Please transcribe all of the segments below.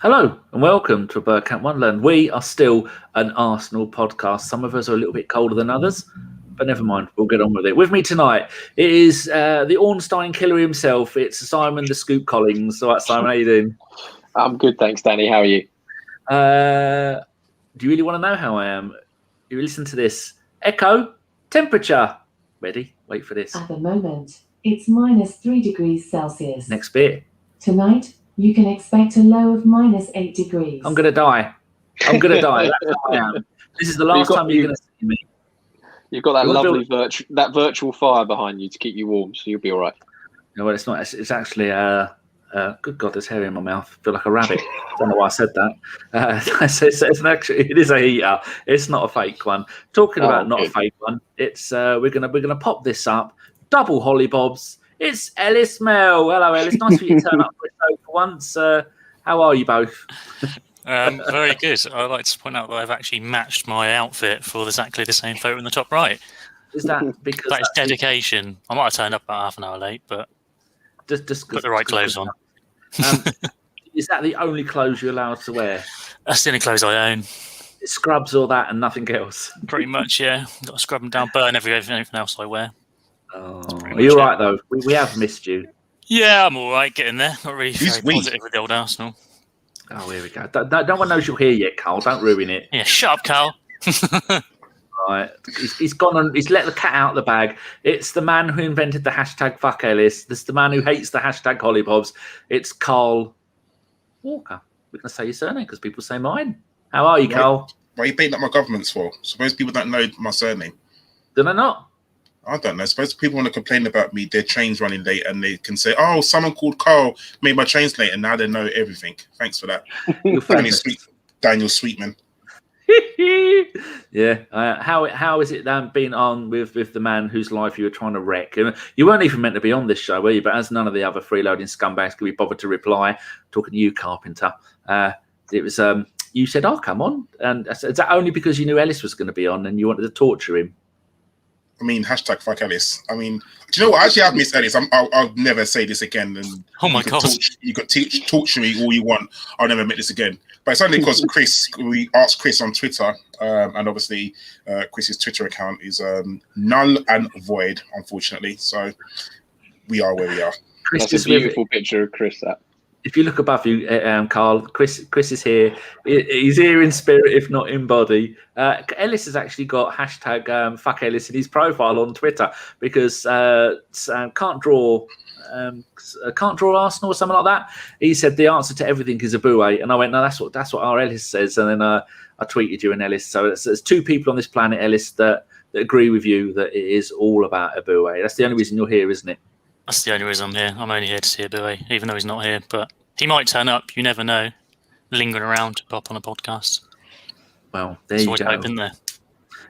Hello and welcome to Bergkamp Wonderland. We are still an Arsenal podcast. Some of us are a little bit colder than others, but never mind. We'll get on with it. With me tonight, it is the Ornstein killer himself. It's Simon the Scoop Collins. All right, Simon, how you doing? I'm good, thanks, Danny. How are you? Do you really want to know how I am? You listen to this. Echo, temperature. Ready? Wait for this. At the moment, it's -3 degrees Celsius. Next bit. Tonight, you can expect a low of -8 degrees. I'm going to die. I'm going to die. That's how I am. This is the last time you're going to see me. You've got that lovely virtual fire behind you to keep you warm, so you'll be all right. No, well, it's not. It's actually, good God, there's hair in my mouth. I feel like a rabbit. I don't know why I said that. It is a heater. It's not a fake one. Talking about not a fake one, it's we're gonna pop this up. Double hollybobs. It's Ellis Mel. Hello, Ellis. Nice for you to turn up for a show for once. How are you both? Very good. I'd like to point out that I've actually matched my outfit for exactly the same photo in the top right. Is that because that is dedication? I might have turned up about half an hour late, but just put the right clothes on. Is that the only clothes you're allowed to wear? That's the only clothes I own. Scrubs or that and nothing else? Pretty much, yeah. Got to scrub them down, burn everything else I wear. Oh, are you all right, though? We have missed you. Yeah, I'm all right, getting there. Not really very positive with the old Arsenal. Oh, here we go. No one knows you're here yet, Karl. Don't ruin it. Yeah, shut up, Karl. Right. He's gone on. He's let the cat out of the bag. It's the man who invented the hashtag fuck Ellis. This is the man who hates the hashtag hollybobs. It's Karl Walker. We're going to say your surname because people say mine. How are you, Karl? Why are you beating up my governments for? Suppose people don't know my surname. Do they not? I don't know. Suppose people want to complain about me, their train's running late, and they can say, oh, someone called Karl made my trains late, and now they know everything. Thanks for that. Daniel Sweetman. Yeah. How is it being on with the man whose life you were trying to wreck? And you weren't even meant to be on this show, were you? But as none of the other freeloading scumbags could be bothered to reply, talking to you, Carpenter, it was you said, "Oh, come on," and is that only because you knew Ellis was going to be on and you wanted to torture him? I mean, hashtag fuck Ellis. I mean, do you know what? Actually, I've missed Ellis. I'll never say this again. And oh my God, you could torture me all you want. I'll never admit this again. But it's only because we asked Chris on Twitter, and obviously Chris's Twitter account is null and void, unfortunately. So we are where we are. That's a beautiful picture of Chris. That. If you look above you, Karl, Chris is here. He's here in spirit, if not in body. Ellis has actually got hashtag fuck Ellis in his profile on Twitter because can't draw Arsenal or something like that. He said the answer to everything is a buoy, and I went, no, that's what our Ellis says. And then I tweeted you and Ellis. So there's two people on this planet, Ellis, that agree with you that it is all about a buoy. That's the only reason you're here, isn't it? That's the only reason I'm here. I'm only here to see a boy, even though he's not here. But he might turn up. You never know. Lingering around to pop on a podcast. Well, there you go. Open there.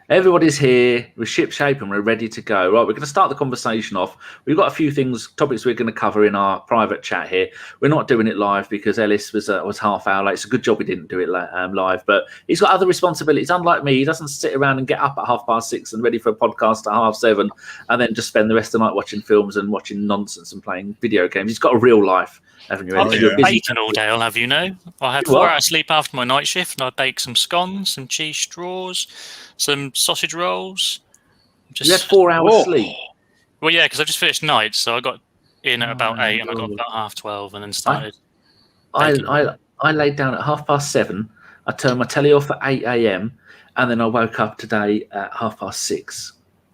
Everybody's here. We're shipshape and we're ready to go. Right, we're going to start the conversation off. We've got a few topics we're going to cover in our private chat here. We're not doing it live because Ellis was half hour late. It's a good job we didn't do it live, but he's got other responsibilities. Unlike me, he doesn't sit around and get up at 6:30 and ready for a podcast at 7:30 and then just spend the rest of the night watching films and watching nonsense and playing video games. He's got a real life, haven't you? I've been baking all day, I'll have you know. I had 4 hours sleep after my night shift and I baked some scones, some cheese straws, some sausage rolls. You had 4 hours sleep? Well, yeah, because I just finished night, so I got in at about 8 and I got about 12:30 and then started. I laid down at 7:30. I turned my telly off at 8 a.m. and then I woke up today at 6:30.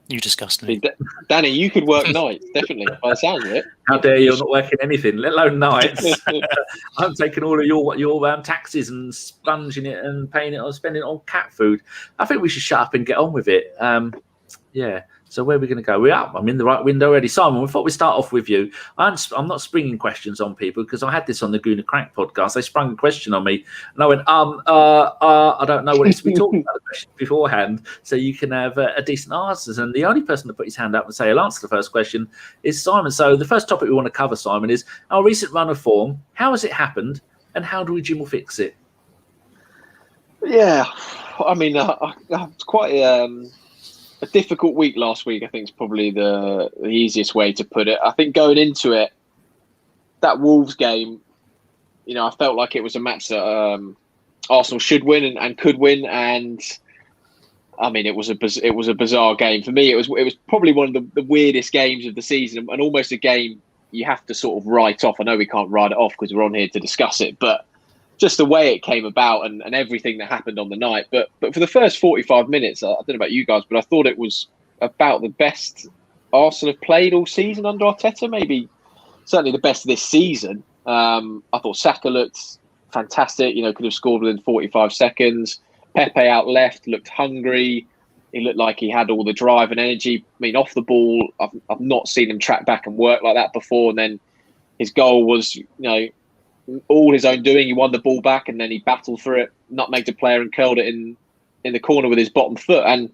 You disgust me. Danny, you could work nights, definitely, by the sound of it. How dare you? I'm not working anything, let alone nights. I'm taking all of your taxes and sponging it and paying it or spending it on cat food. I think we should shut up and get on with it. Yeah. So where are we going to go? We're up. I'm in the right window already. Simon, we thought we'd start off with you. I'm not springing questions on people because I had this on the Guna Crack podcast. They sprung a question on me and I went, I don't know what it's to be talking about the question beforehand. So you can have a decent answers. And the only person to put his hand up and say he'll answer the first question is Simon. So the first topic we want to cover, Simon, is our recent run of form. How has it happened and how do we Jim will fix it? Yeah, I mean, it's quite a difficult week last week, I think, is probably the easiest way to put it. I think going into it, that Wolves game, I felt like it was a match that Arsenal should win and could win. And I mean, it was a bizarre game for me. It was probably one of the weirdest games of the season, and almost a game you have to sort of write off. I know we can't write it off because we're on here to discuss it, but just the way it came about and everything that happened on the night. But for the first 45 minutes, I don't know about you guys, but I thought it was about the best Arsenal have played all season under Arteta. Maybe certainly the best of this season. I thought Saka looked fantastic. Could have scored within 45 seconds. Pepe out left looked hungry. He looked like he had all the drive and energy. I mean, off the ball, I've not seen him track back and work like that before. And then his goal was, all his own doing. He won the ball back and then he battled for it, nutmegged a player and curled it in the corner with his bottom foot. And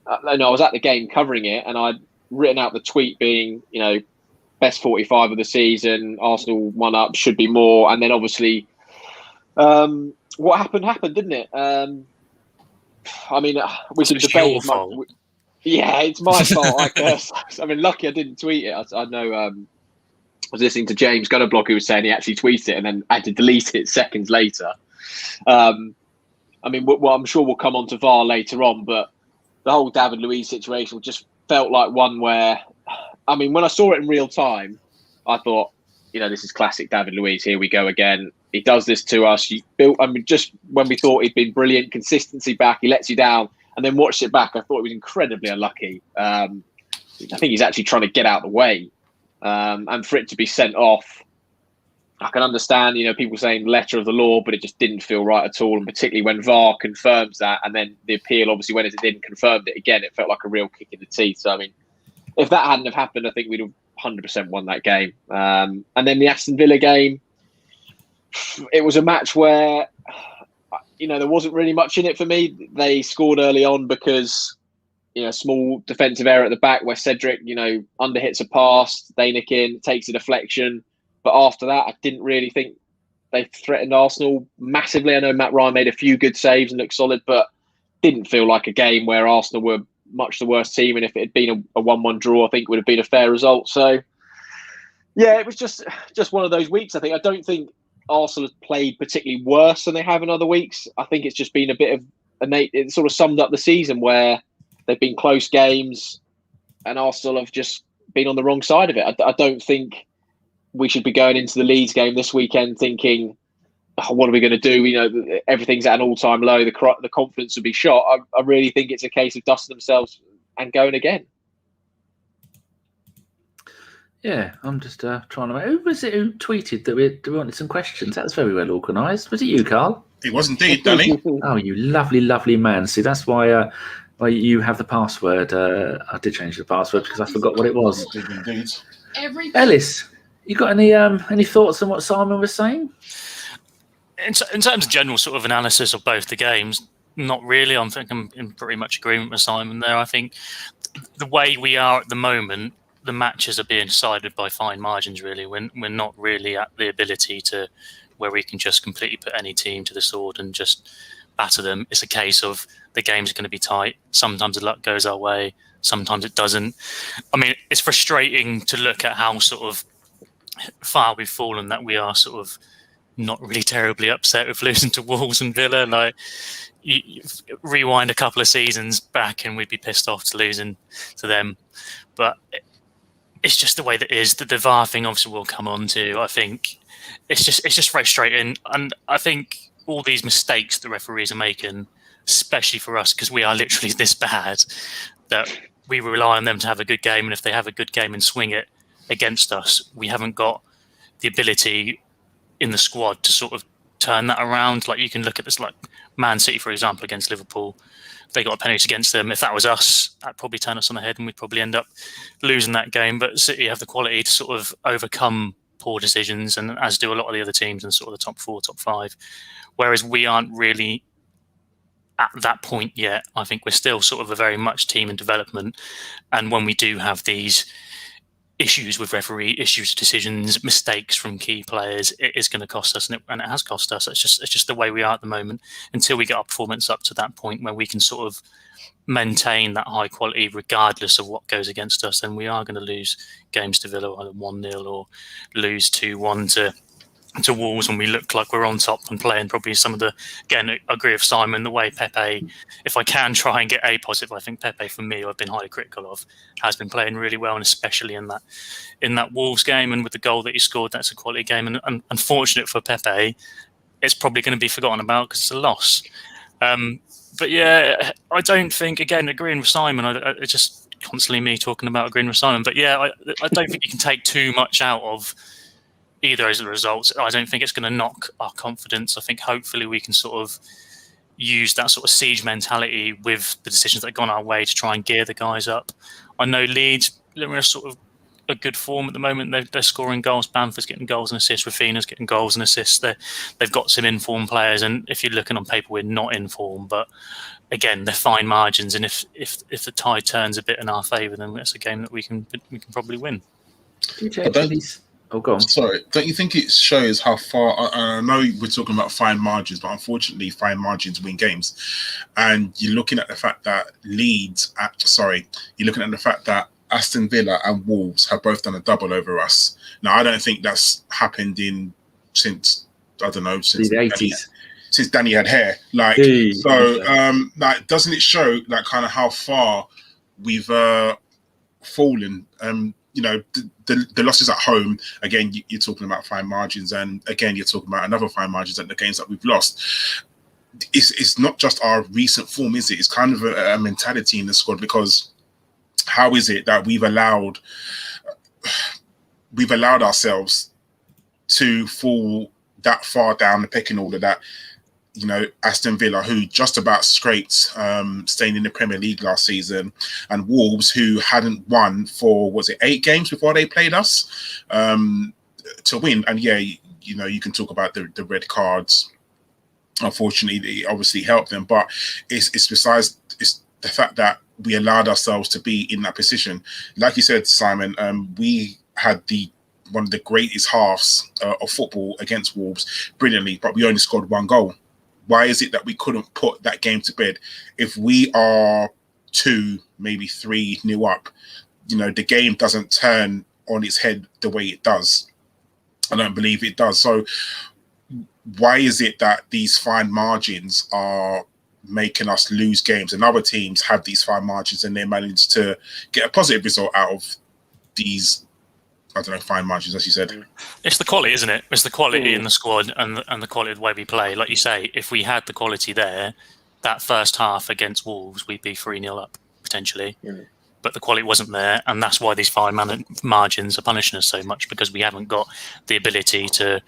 I was at the game covering it, and I'd written out the tweet being, best 45 of the season. Arsenal 1 up, should be more. And then obviously, what happened, didn't it? I mean, we can debate. Yeah, it's my fault. I guess. I mean, lucky I didn't tweet it. I know. I was listening to James Gunnerblock, who was saying he actually tweeted it and then had to delete it seconds later. I mean, well, I'm sure we'll come on to VAR later on, but the whole David Luiz situation just felt like one where, I mean, when I saw it in real time, I thought, this is classic David Luiz. Here we go again. He does this to us. Just when we thought he'd been brilliant, consistency back, he lets you down. And then watched it back, I thought he was incredibly unlucky. I think he's actually trying to get out of the way. And for it to be sent off, I can understand, people saying letter of the law, but it just didn't feel right at all. And particularly when VAR confirms that, and then the appeal, obviously, when it didn't confirm it again, it felt like a real kick in the teeth. So, I mean, if that hadn't have happened, I think we'd have 100% won that game. And then the Aston Villa game, it was a match where, there wasn't really much in it for me. They scored early on because, small defensive error at the back where Cedric, underhits a pass, they nick in, takes a deflection. But after that, I didn't really think they threatened Arsenal massively. I know Matt Ryan made a few good saves and looked solid, but didn't feel like a game where Arsenal were much the worst team. And if it had been a 1-1 draw, I think it would have been a fair result. So, yeah, it was just one of those weeks, I think. I don't think Arsenal have played particularly worse than they have in other weeks. I think it's just been a bit of it sort of summed up the season where they've been close games and Arsenal have just been on the wrong side of it. I don't think we should be going into the Leeds game this weekend thinking, what are we going to do? Everything's at an all-time low. The confidence will be shot. I really think it's a case of dusting themselves and going again. Yeah, I'm just trying to. Who was it who tweeted that we wanted some questions? That's very well organised. Was it you, Karl? It was indeed, Danny. Oh, you lovely, lovely man. See, that's why you have the password. I did change the password because I forgot what it was. Indeed. Ellis, you got any thoughts on what Simon was saying? In terms of general sort of analysis of both the games, not really. I think I'm in pretty much agreement with Simon there. I think the way we are at the moment, the matches are being decided by fine margins, really. We're not really at the ability to where we can just completely put any team to the sword and just batter them. It's a case of the game's going to be tight. Sometimes the luck goes our way. Sometimes it doesn't. I mean, it's frustrating to look at how sort of far we've fallen, that we are sort of not really terribly upset with losing to Wolves and Villa. Like, you rewind a couple of seasons back and we'd be pissed off to losing to them. But it's just the way that it is. The VAR thing obviously will come on to. I think it's just frustrating. And I think all these mistakes the referees are making, especially for us, because we are literally this bad, that we rely on them to have a good game. And if they have a good game and swing it against us, we haven't got the ability in the squad to sort of turn that around. Like, you can look at this, like Man City, for example, against Liverpool. They got a penalty against them. If that was us, that'd probably turn us on the head and we'd probably end up losing that game. But City have the quality to sort of overcome poor decisions, and as do a lot of the other teams in sort of the top 4, top 5. Whereas we aren't really at that point yet. I think we're still sort of a very much team in development. And when we do have these issues with referee, issues, decisions, mistakes from key players, it is going to cost us, and it has cost us. It's just the way we are at the moment. Until we get our performance up to that point where we can sort of maintain that high quality regardless of what goes against us, then we are going to lose games to Villa either 1-0 or lose 2-1 to to Wolves when we look like we're on top and playing probably some of the, again, I agree with Simon, the way Pepe, if I can try and get a positive, I think Pepe, for me, I've been highly critical of, has been playing really well, and especially in that Wolves game and with the goal that he scored, that's a quality game. And unfortunate for Pepe, it's probably going to be forgotten about because it's a loss. But yeah, I don't think, again, agreeing with Simon, it's just constantly me talking about agreeing with Simon, but yeah, I don't think you can take too much out of either as a result. I don't think it's going to knock our confidence. I think hopefully we can sort of use that sort of siege mentality with the decisions that have gone our way to try and gear the guys up. I know Leeds, they're in a sort of a good form at the moment. They're scoring goals. Bamford's getting goals and assists. Rafina's getting goals and assists. They've got some in-form players, and if you're looking on paper, we're not in form. But again, they're fine margins, and if the tide turns a bit in our favour, then that's a game that we can probably win. Oh, go on. Sorry, don't you think it shows how far? I know we're talking about fine margins, but unfortunately, fine margins win games. And you're looking at the fact that Aston Villa and Wolves have both done a double over us. Now, I don't think that's happened since the 80s. Since Danny had hair. Doesn't it show like kind of how far we've fallen? The losses at home, again, you're talking about fine margins, and again, you're talking about another fine margins at the games that we've lost. It's not just our recent form, is it? It's kind of a mentality in the squad, because how is it that we've allowed ourselves to fall that far down the pecking order that, Aston Villa, who just about scraped staying in the Premier League last season, and Wolves, who hadn't won for, 8 games before they played us, to win. And yeah, you can talk about the red cards. Unfortunately, they obviously helped them, but it's the fact that we allowed ourselves to be in that position. Like you said, Simon, we had one of the greatest halves of football against Wolves brilliantly, but we only scored 1 goal. Why is it that we couldn't put that game to bed? If we are 2, maybe 3-0 up, the game doesn't turn on its head the way it does. I don't believe it does. So why is it that these fine margins are making us lose games, and other teams have these fine margins and they manage to get a positive result out of these, fine margins, as you said? It's the quality, isn't it? It's the quality in the squad and the quality of the way we play. Like you say, if we had the quality there, that first half against Wolves, we'd be 3-0 up, potentially. Yeah. But the quality wasn't there, and that's why these fine margins are punishing us so much, because we haven't got the ability to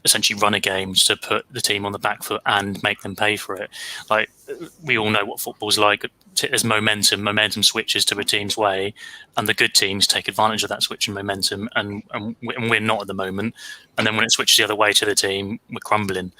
essentially run a game, to put the team on the back foot and make them pay for it. Like, we all know what football's like. There's momentum switches to a team's way, and the good teams take advantage of that switch in momentum, and we're not at the moment. And then when it switches the other way to the team, we're crumbling,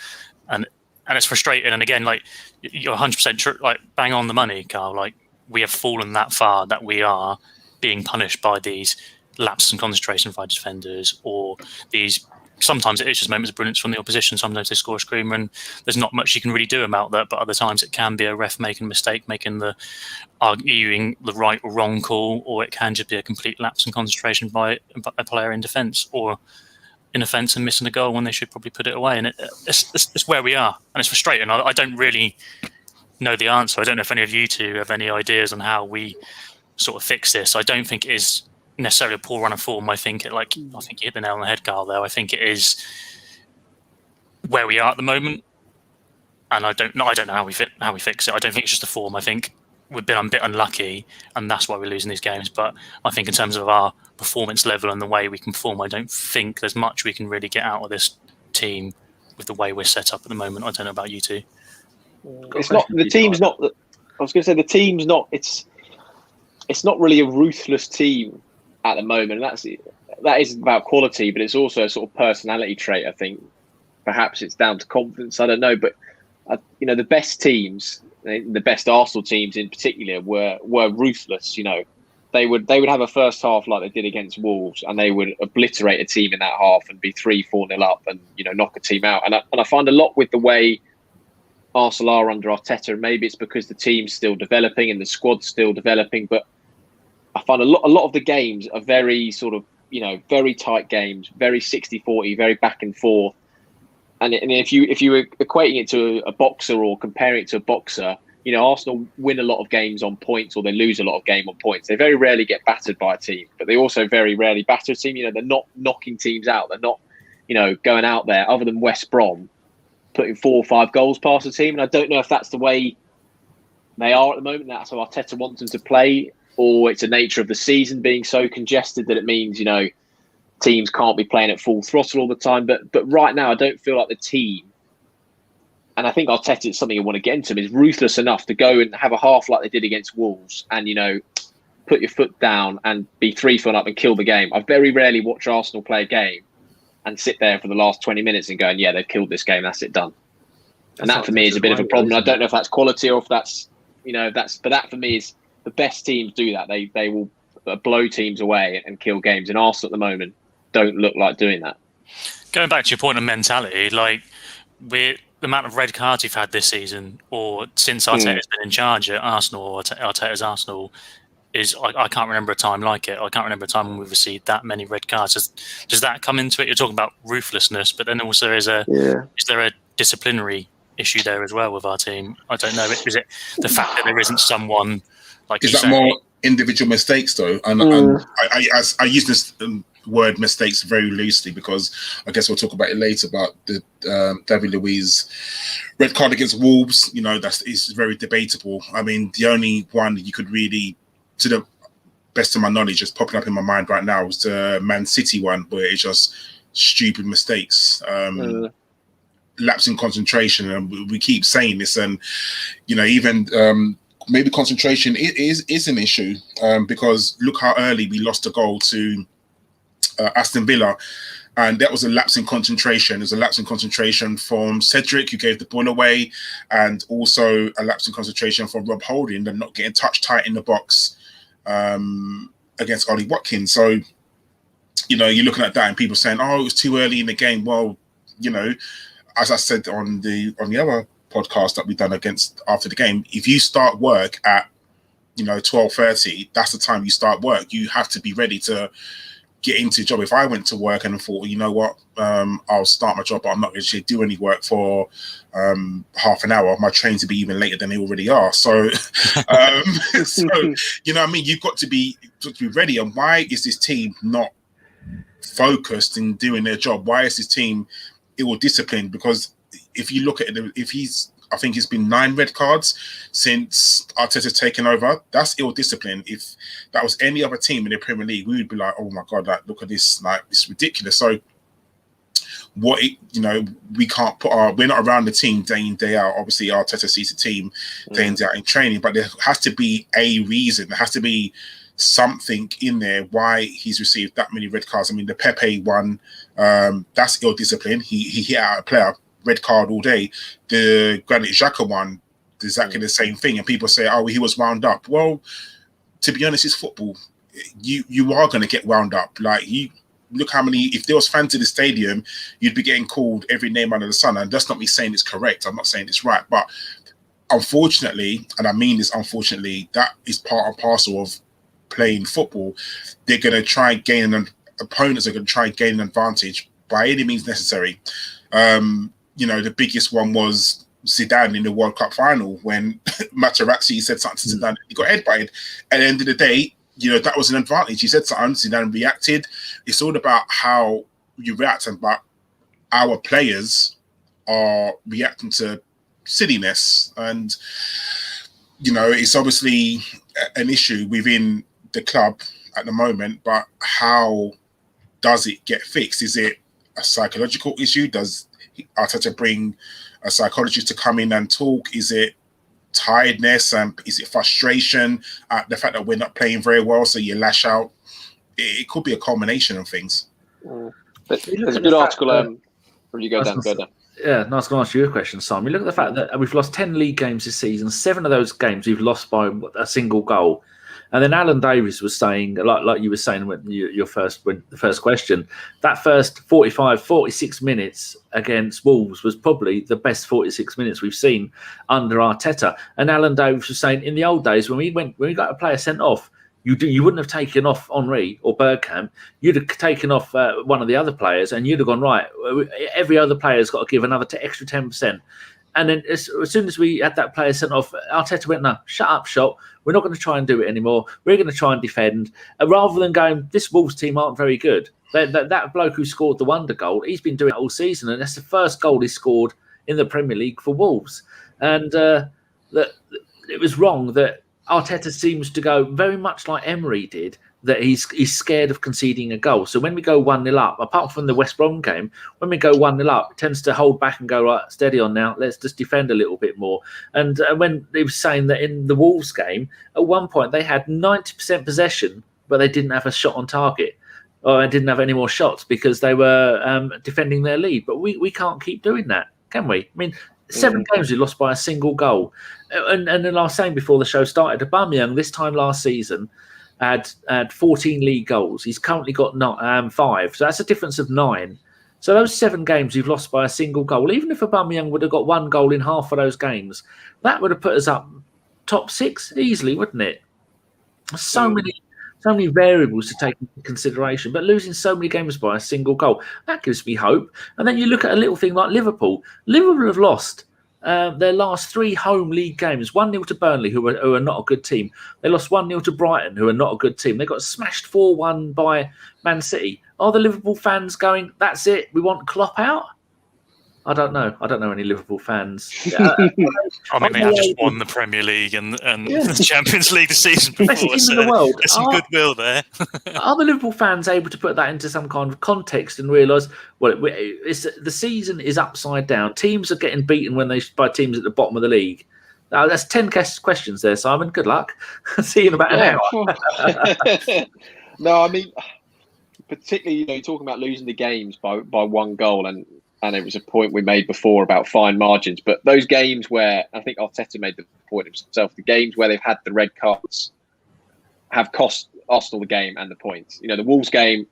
and it's frustrating. And again, like, you're 100% true, like, bang on the money, Karl. Like, we have fallen that far that we are being punished by these lapses in concentration by defenders, or these. Sometimes it is just moments of brilliance from the opposition. Sometimes they score a screamer, and there's not much you can really do about that. But other making a ref making a mistake, arguing the right or wrong call, or it can just be a complete lapse in concentration by a player in defence, or in offence and missing a goal when they should probably put it away. And it's where we are, and it's frustrating. I don't really know the answer. I don't know if any of you two have any ideas on how we sort of fix this. I don't think it is necessarily a poor run of form. I think you hit the nail on the head, Karl, though. I think it is where we are at the moment, and I don't know how we fix it. I don't think it's just the form. I think we've been a bit unlucky, and that's why we're losing these games. But I think in terms of our performance level and the way we can perform, I don't think there's much we can really get out of this team with the way we're set up at the moment. I don't know about you two. It's not the team's not. I was going to say the team's not. It's not really a ruthless team at the moment. That is about quality, but it's also a sort of personality trait. I think perhaps it's down to confidence. I don't know, but the best teams, the best Arsenal teams in particular, were ruthless. They would have a first half like they did against Wolves, and they would obliterate a team in that half and be 3-4-0 up, and knock a team out. And I find a lot with the way Arsenal are under Arteta, and maybe it's because the team's still developing and the squad's still developing, but I find a lot of the games are very sort of very tight games, very 60-40, very back and forth. And if you were equating it to a boxer or comparing it to a boxer, Arsenal win a lot of games on points, or they lose a lot of game on points. They very rarely get battered by a team, but they also very rarely batter a team. They're not knocking teams out. They're not, going out there, other than West Brom, putting 4 or 5 goals past a team. And I don't know if that's the way they are at the moment. That's how Arteta wants them to play, or it's the nature of the season being so congested that it means, teams can't be playing at full throttle all the time. But right now, I don't feel like the team, and I think Arteta, it's something I want to get into, is ruthless enough to go and have a half like they did against Wolves and, put your foot down and be 3-4 up and kill the game. I very rarely watch Arsenal play a game and sit there for the last 20 minutes and going, yeah, they've killed this game, that's it, done. And that for me is a bit of a problem. I don't know if that's quality or if that's, but that for me is the best teams do that. They will blow teams away and kill games. And Arsenal at the moment don't look like doing that. Going back to your point of mentality, the amount of red cards you've had this season, or since Arteta's been in charge at Arsenal, or Arteta's Arsenal, is I can't remember a time like it. I can't remember a time when we've received that many red cards. Does that come into it? You're talking about ruthlessness, but then also is there a disciplinary issue there as well with our team? I don't know. Is it the fact that there isn't someone like? Is that more individual mistakes though? And I use this word mistakes very loosely because I guess we'll talk about it later about the David Luiz red card against Wolves. Is very debatable. I mean, the only one you could really, to the best of my knowledge, just popping up in my mind right now was the Man City one, where it's just stupid mistakes, lapse in concentration, and we keep saying this, and even maybe concentration is an issue because look how early we lost a goal to Aston Villa, and that was a lapse in concentration. There's a lapse in concentration from Cedric, who gave the ball away, and also a lapse in concentration from Rob Holding and not getting touch tight in the box against Ollie Watkins. So, you're looking at that and people saying, "Oh, it was too early in the game." Well, as I said on the other podcast that we've done after the game, if you start work at 12:30, that's the time you start work. You have to be ready to get into a job. If I went to work and thought, you know what, I'll start my job, but I'm not going to do any work for half an hour, my trains will be even later than they already are. So, you've got to be ready. And why is this team not focused in doing their job? Why is this team ill-disciplined? Because if you look at it, I think it's been 9 red cards since Arteta's taken over. That's ill-discipline. If that was any other team in the Premier League, we would be like, oh my God, look at this, it's ridiculous. So we can't we're not around the team day in, day out. Obviously, Arteta sees the team day in, day out in training, but there has to be a reason. There has to be something in there why he's received that many red cards. I mean, the Pepe one, that's ill-discipline. He hit out a player, red card all day. The Granit Xhaka one, exactly the same thing. And people say, oh, he was wound up. Well, to be honest, it's football. You are going to get wound up. You look how many, if there was fans in the stadium, you'd be getting called every name under the sun. And that's not me saying it's correct. I'm not saying it's right. But unfortunately, and I mean this unfortunately, that is part and parcel of playing football. They're going to try and gain opponents are going to try and gain an advantage by any means necessary. The biggest one was Zidane in the World Cup final when Materazzi said something to Zidane. He got headbutted. At the end of the day, that was an advantage. He said something, Zidane reacted. It's all about how you react, but our players are reacting to silliness. And, it's obviously an issue within the club at the moment, but how does it get fixed? Is it a psychological issue? Does Arteta bring a psychologist to come in and talk? Is it tiredness and is it frustration at the fact that we're not playing very well, so you lash out? It could be a combination of things. But there's a good article. You go down. Yeah, I was going to ask you a question, Simon. Look at the fact that we've lost 10 league games this season. 7 of those games we've lost by a single goal. And then Alan Davies was saying, like you were saying when the first question, that first 45, 46 minutes against Wolves was probably the best 46 minutes we've seen under Arteta. And Alan Davies was saying, in the old days when we got a player sent off, You wouldn't have taken off Henry or Bergkamp. You'd have taken off one of the other players, and you'd have gone, right, every other player's got to give another extra 10%. And then as soon as we had that player sent off, Arteta went, no, shut up shop. We're not going to try and do it anymore. We're going to try and defend. Rather than going, this Wolves team aren't very good. That bloke who scored the wonder goal, he's been doing it all season, and that's the first goal he scored in the Premier League for Wolves. And it was wrong that Arteta seems to go very much like Emery did, that he's scared of conceding a goal. So when we go 1-0 up, apart from the West Brom game, when we go 1-0 up, it tends to hold back and go, right, steady on now, let's just defend a little bit more. And when he was saying that in the Wolves game, at one point they had 90% possession, but they didn't have a shot on target. Or they didn't have any more shots because they were defending their lead. But we can't keep doing that, can we? I mean, 7 games we lost by a single goal. And then I was saying before the show started, Aubameyang this time last season had 14 league goals. He's currently got 5. So that's a difference of 9. So those 7 games we've lost by a single goal. Even if Aubameyang would have got 1 goal in half of those games, that would have put us up top 6 easily, wouldn't it? So many variables to take into consideration, but losing so many games by a single goal, that gives me hope. And then you look at a little thing like Liverpool. Liverpool have lost their last 3 home league games. 1-0 to Burnley, who are not a good team. They lost 1-0 to Brighton, who are not a good team. They got smashed 4-1 by Man City. Are the Liverpool fans going, that's it, we want Klopp out? I don't know. I don't know any Liverpool fans. I mean, they have just won the Premier League and the Champions League the season before. So in the world. There's some goodwill there. Are the Liverpool fans able to put that into some kind of context and realise, well, the season is upside down. Teams are getting beaten by teams at the bottom of the league. That's 10 questions there, Simon. Good luck. See you in about an hour. No, I mean, particularly, you're talking about losing the games by 1 goal, and it was a point we made before about fine margins. But those games where, I think Arteta made the point himself, the games where they've had the red cards have cost Arsenal the game and the points. The Wolves game,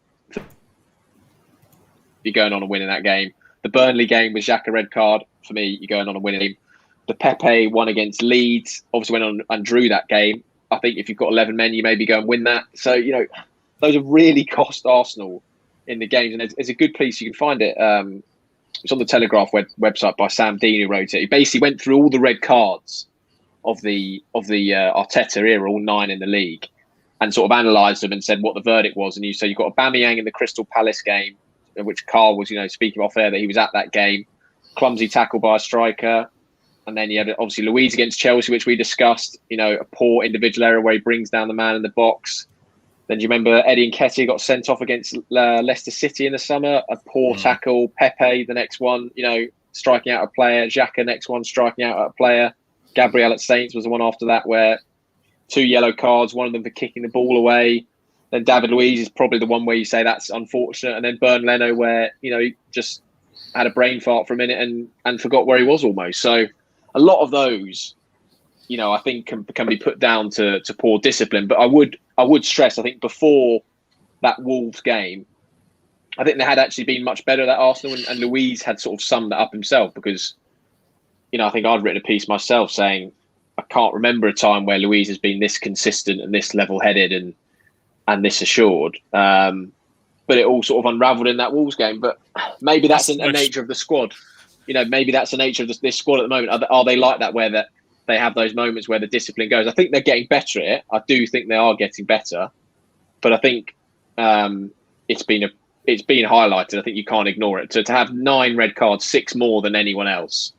you're going on and winning that game. The Burnley game with Xhaka red card, for me, you're going on and winning. The Pepe one against Leeds, obviously went on and drew that game. I think if you've got 11 men, you maybe go and win that. So, those have really cost Arsenal in the games. And it's a good piece. You can find it. It's on the Telegraph website by Sam Dean, who wrote it. He basically went through all the red cards of the Arteta era, all 9 in the league, and sort of analysed them and said what the verdict was. And you've got Aubameyang in the Crystal Palace game, in which Karl was, speaking off air that he was at that game. Clumsy tackle by a striker. And then you had obviously Luiz against Chelsea, which we discussed, a poor individual error where he brings down the man in the box. Then do you remember Eddie Nketiah got sent off against Leicester City in the summer? A poor tackle. Pepe, the next one, striking out a player. Xhaka, next one, striking out a player. Gabriel at Saints was the one after that where 2 yellow cards, one of them for kicking the ball away. Then David Luiz is probably the one where you say that's unfortunate. And then Bernd Leno where, he just had a brain fart for a minute and forgot where he was almost. So a lot of those, I think can be put down to poor discipline. But I would stress, I think before that Wolves game, I think they had actually been much better at Arsenal, and Luiz had sort of summed that up himself because, I think I'd written a piece myself saying I can't remember a time where Luiz has been this consistent and this level-headed and this assured. But it all sort of unravelled in that Wolves game. But maybe that's a nature of the squad. Maybe that's the nature of this squad at the moment. Are they like that where that they have those moments where the discipline goes? I think they're getting better at it. I do think they are getting better, but I think it's been highlighted. I think you can't ignore it. To have 9 red cards, 6 more than anyone else,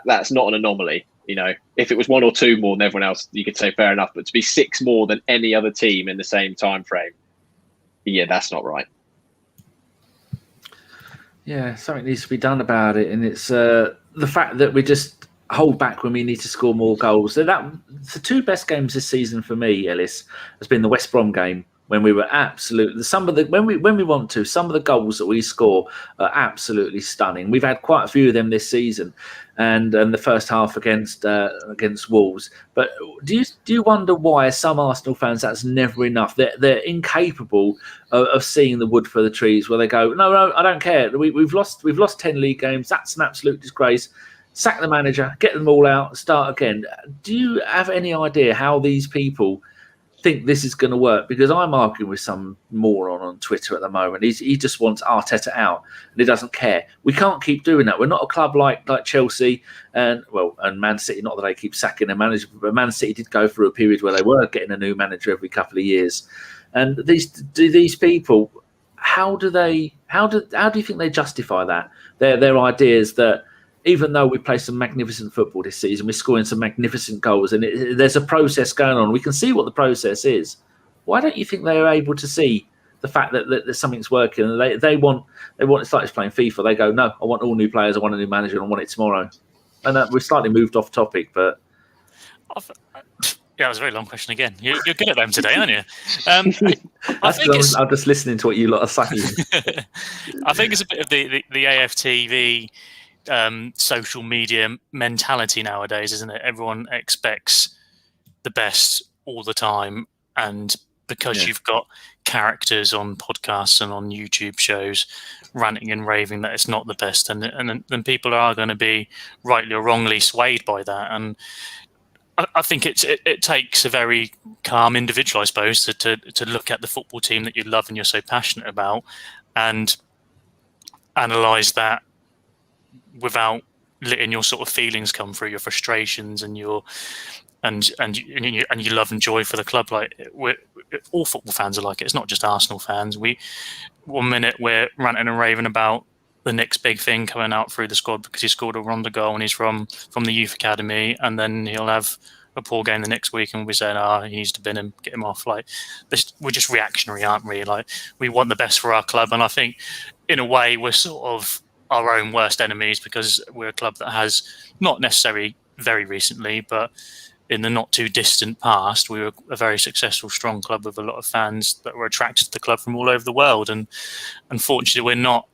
that's not an anomaly. If it was 1 or 2 more than everyone else, you could say fair enough. But to be 6 more than any other team in the same time frame, yeah, that's not right. Yeah, something needs to be done about it, and it's the fact that we just hold back when we need to score more goals. So the 2 best games this season for me, Ellis, has been the West Brom game when we were absolutely when we want to. Some of the goals that we score are absolutely stunning. We've had quite a few of them this season, and the first half against Wolves. But do you wonder why some Arsenal fans that's never enough? They're incapable of seeing the wood for the trees. Where they go, no, I don't care. We've lost 10 league games. That's an absolute disgrace. Sack the manager, get them all out, start again. Do you have any idea how these people think this is going to work, because I'm arguing with some moron on Twitter at the moment. He just wants Arteta out and he doesn't care. We can't keep doing that. We're not a club like Chelsea and Man City. Not that they keep sacking their manager, but Man City did go through a period where they were getting a new manager every couple of years. And these people, how do you think they justify that? Their ideas that, even though we play some magnificent football this season, we're scoring some magnificent goals, and there's a process going on. We can see what the process is. Why don't you think they're able to see the fact that something's working? And they want it's like playing FIFA. They go, no, I want all new players, I want a new manager, and I want it tomorrow. And we've slightly moved off topic, but yeah, it was a very long question again. You're good at them today, aren't you? I'm just listening to what you lot are saying. I think it's a bit of the AFTV social media mentality nowadays, isn't it? Everyone expects the best all the time, and because you've got characters on podcasts and on YouTube shows ranting and raving that it's not the best, and then people are going to be rightly or wrongly swayed by that. And I think it takes a very calm individual, I suppose, to look at the football team that you love and you're so passionate about, and analyse that without letting your sort of feelings come through, your frustrations and your and you love and joy for the club. Like all football fans are like it. It's not just Arsenal fans. One minute we're ranting and raving about the next big thing coming out through the squad because he scored a Ronda goal and he's from the youth academy, and then he'll have a poor game the next week and we're saying, he needs to bin him, get him off. Like this, we're just reactionary, aren't we? Like we want the best for our club, and I think in a way we're sort of our own worst enemies, because we're a club that has, not necessarily very recently, but in the not too distant past, we were a very successful, strong club with a lot of fans that were attracted to the club from all over the world. And unfortunately, we're not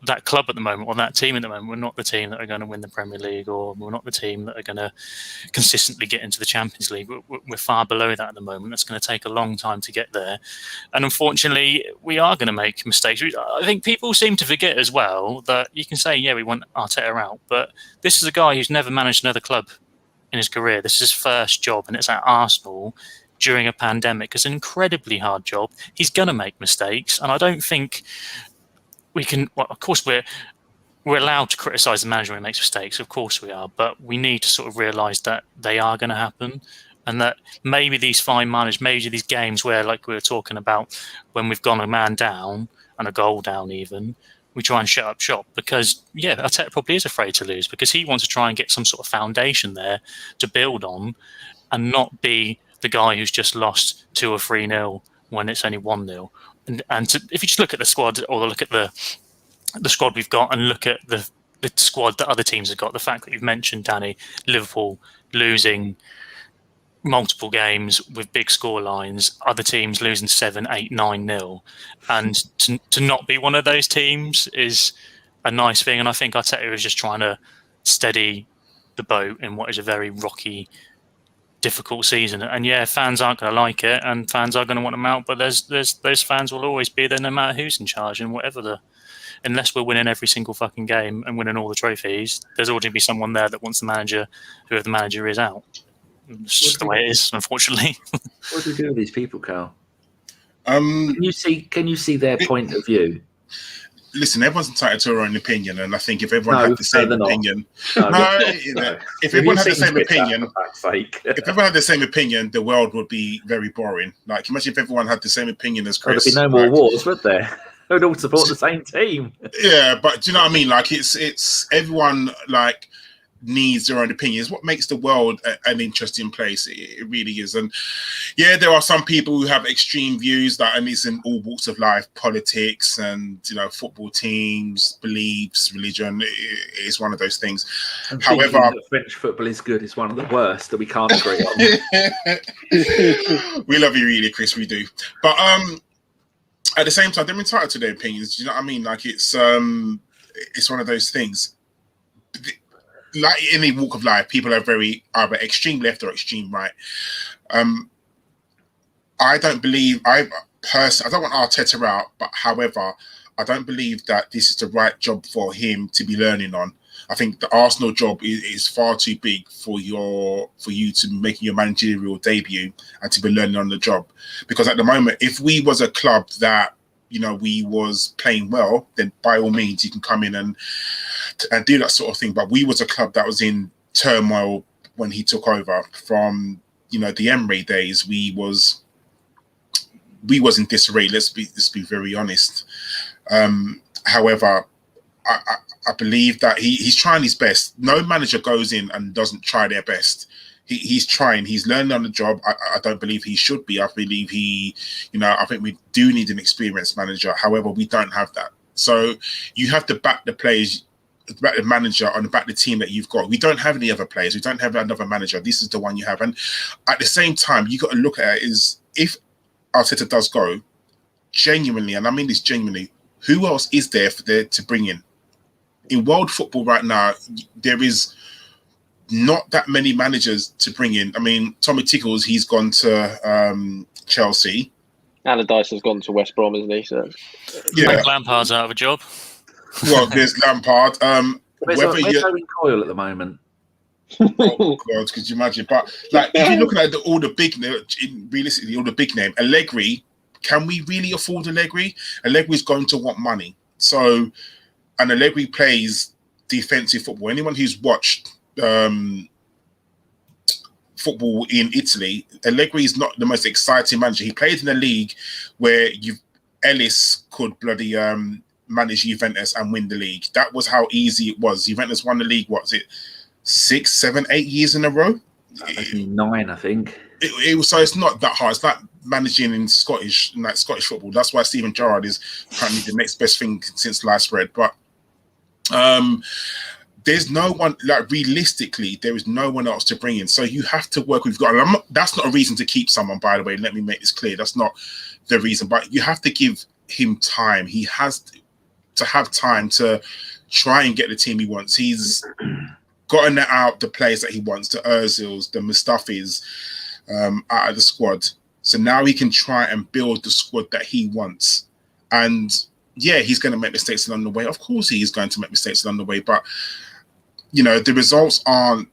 that club at the moment, or that team at the moment. We're not the team that are going to win the Premier League, or we're not the team that are going to consistently get into the Champions League. We're far below that at the moment. It's going to take a long time to get there. And unfortunately, we are going to make mistakes. I think people seem to forget as well that you can say, yeah, we want Arteta out, but this is a guy who's never managed another club in his career. This is his first job, and it's at Arsenal during a pandemic. It's an incredibly hard job. He's going to make mistakes, and I don't think we can. Well, of course, we're allowed to criticise the manager when he makes mistakes. Of course, we are, but we need to sort of realise that they are going to happen, and that maybe these fine margins, maybe these games where, like we were talking about, when we've gone a man down and a goal down, even. We try and shut up shop because, Arteta probably is afraid to lose, because he wants to try and get some sort of foundation there to build on, and not be the guy who's just lost 2 or 3-0 when it's only 1-0. If you just look at the squad, or look at the squad we've got, and look at the squad that other teams have got, the fact that you've mentioned, Danny, Liverpool losing multiple games with big score lines, other teams losing 7, 8, 9-0, and to not be one of those teams is a nice thing. And I think Arteta is just trying to steady the boat in what is a very rocky, difficult season. And fans aren't going to like it, and fans are going to want them out, but there's those fans will always be there no matter who's in charge, and unless we're winning every single fucking game and winning all the trophies, there's always going to be someone there that wants the manager, whoever the manager is, out. It's just the way it is, unfortunately. What do we do with these people, Karl? Can you see their point of view? Listen, everyone's entitled to their own opinion, and I think if everyone had the same opinion, if everyone had the same opinion, if everyone had the same opinion, the world would be very boring. Like, imagine if everyone had the same opinion as Chris. There'd be no more wars, would there? They'd all support the same team. Yeah, but do you know what I mean? Like, it's everyone like needs their own opinions. What makes the world an interesting place? It really is. And there are some people who have extreme views, and it's in all walks of life, politics, and football teams, beliefs, religion. It's one of those things. However, French football is good. It's one of the worst that we can't agree on. We love you, really, Chris. We do. But at the same time, they're entitled to their opinions. Do you know what I mean? Like, it's one of those things. Like in any walk of life, people are very either extreme left or extreme right. I don't want Arteta out, but however, I don't believe that this is the right job for him to be learning on. I think the Arsenal job is far too big for you to be making your managerial debut and to be learning on the job. Because at the moment, if we was a club that, you know, we was playing well, then by all means you can come in and do that sort of thing. But we was a club that was in turmoil when he took over. From, you know, the Emery days, we was in disarray. Let's be very honest. However, I believe that he's trying his best. No manager goes in and doesn't try their best. He's trying. He's learning on the job. I don't believe he should be. I believe I think we do need an experienced manager. However, we don't have that. So you have to back the players, back the manager, and back the team that you've got. We don't have any other players. We don't have another manager. This is the one you have. And at the same time, you got to look at it is, if Arteta does go, genuinely, and I mean this genuinely, who else is there to bring in? In world football right now, there is not that many managers to bring in. I mean, Tommy Tickles, he's gone to Chelsea. Allardyce has gone to West Brom, isn't he? So yeah, Lampard's out of a job. Well, there's Lampard. Where's Owen Coyle at the moment? Oh God, could you imagine? But like, if you're looking at all the big name, Allegri, can we really afford Allegri? Allegri's going to want money. So, and Allegri plays defensive football. Anyone who's watched football in Italy, Allegri is not the most exciting manager. He played in a league where Ellis could bloody manage Juventus and win the league. That was how easy it was. Juventus won the league, what was it, 6, 7, 8 years in a row? 9, I think. It was, so it's not that hard. It's like managing in Scottish football. That's why Steven Gerrard is apparently the next best thing since sliced bread. But there's no one, like, realistically, there is no one else to bring in. So you have to work with God. That's not a reason to keep someone, by the way. Let me make this clear. That's not the reason. But you have to give him time. He has to have time to try and get the team he wants. He's gotten out the players that he wants, the Ozils, the Mustafis, out of the squad. So now he can try and build the squad that he wants. And yeah, he's going to make mistakes along the way. Of course he is going to make mistakes along the way. But, you know, the results aren't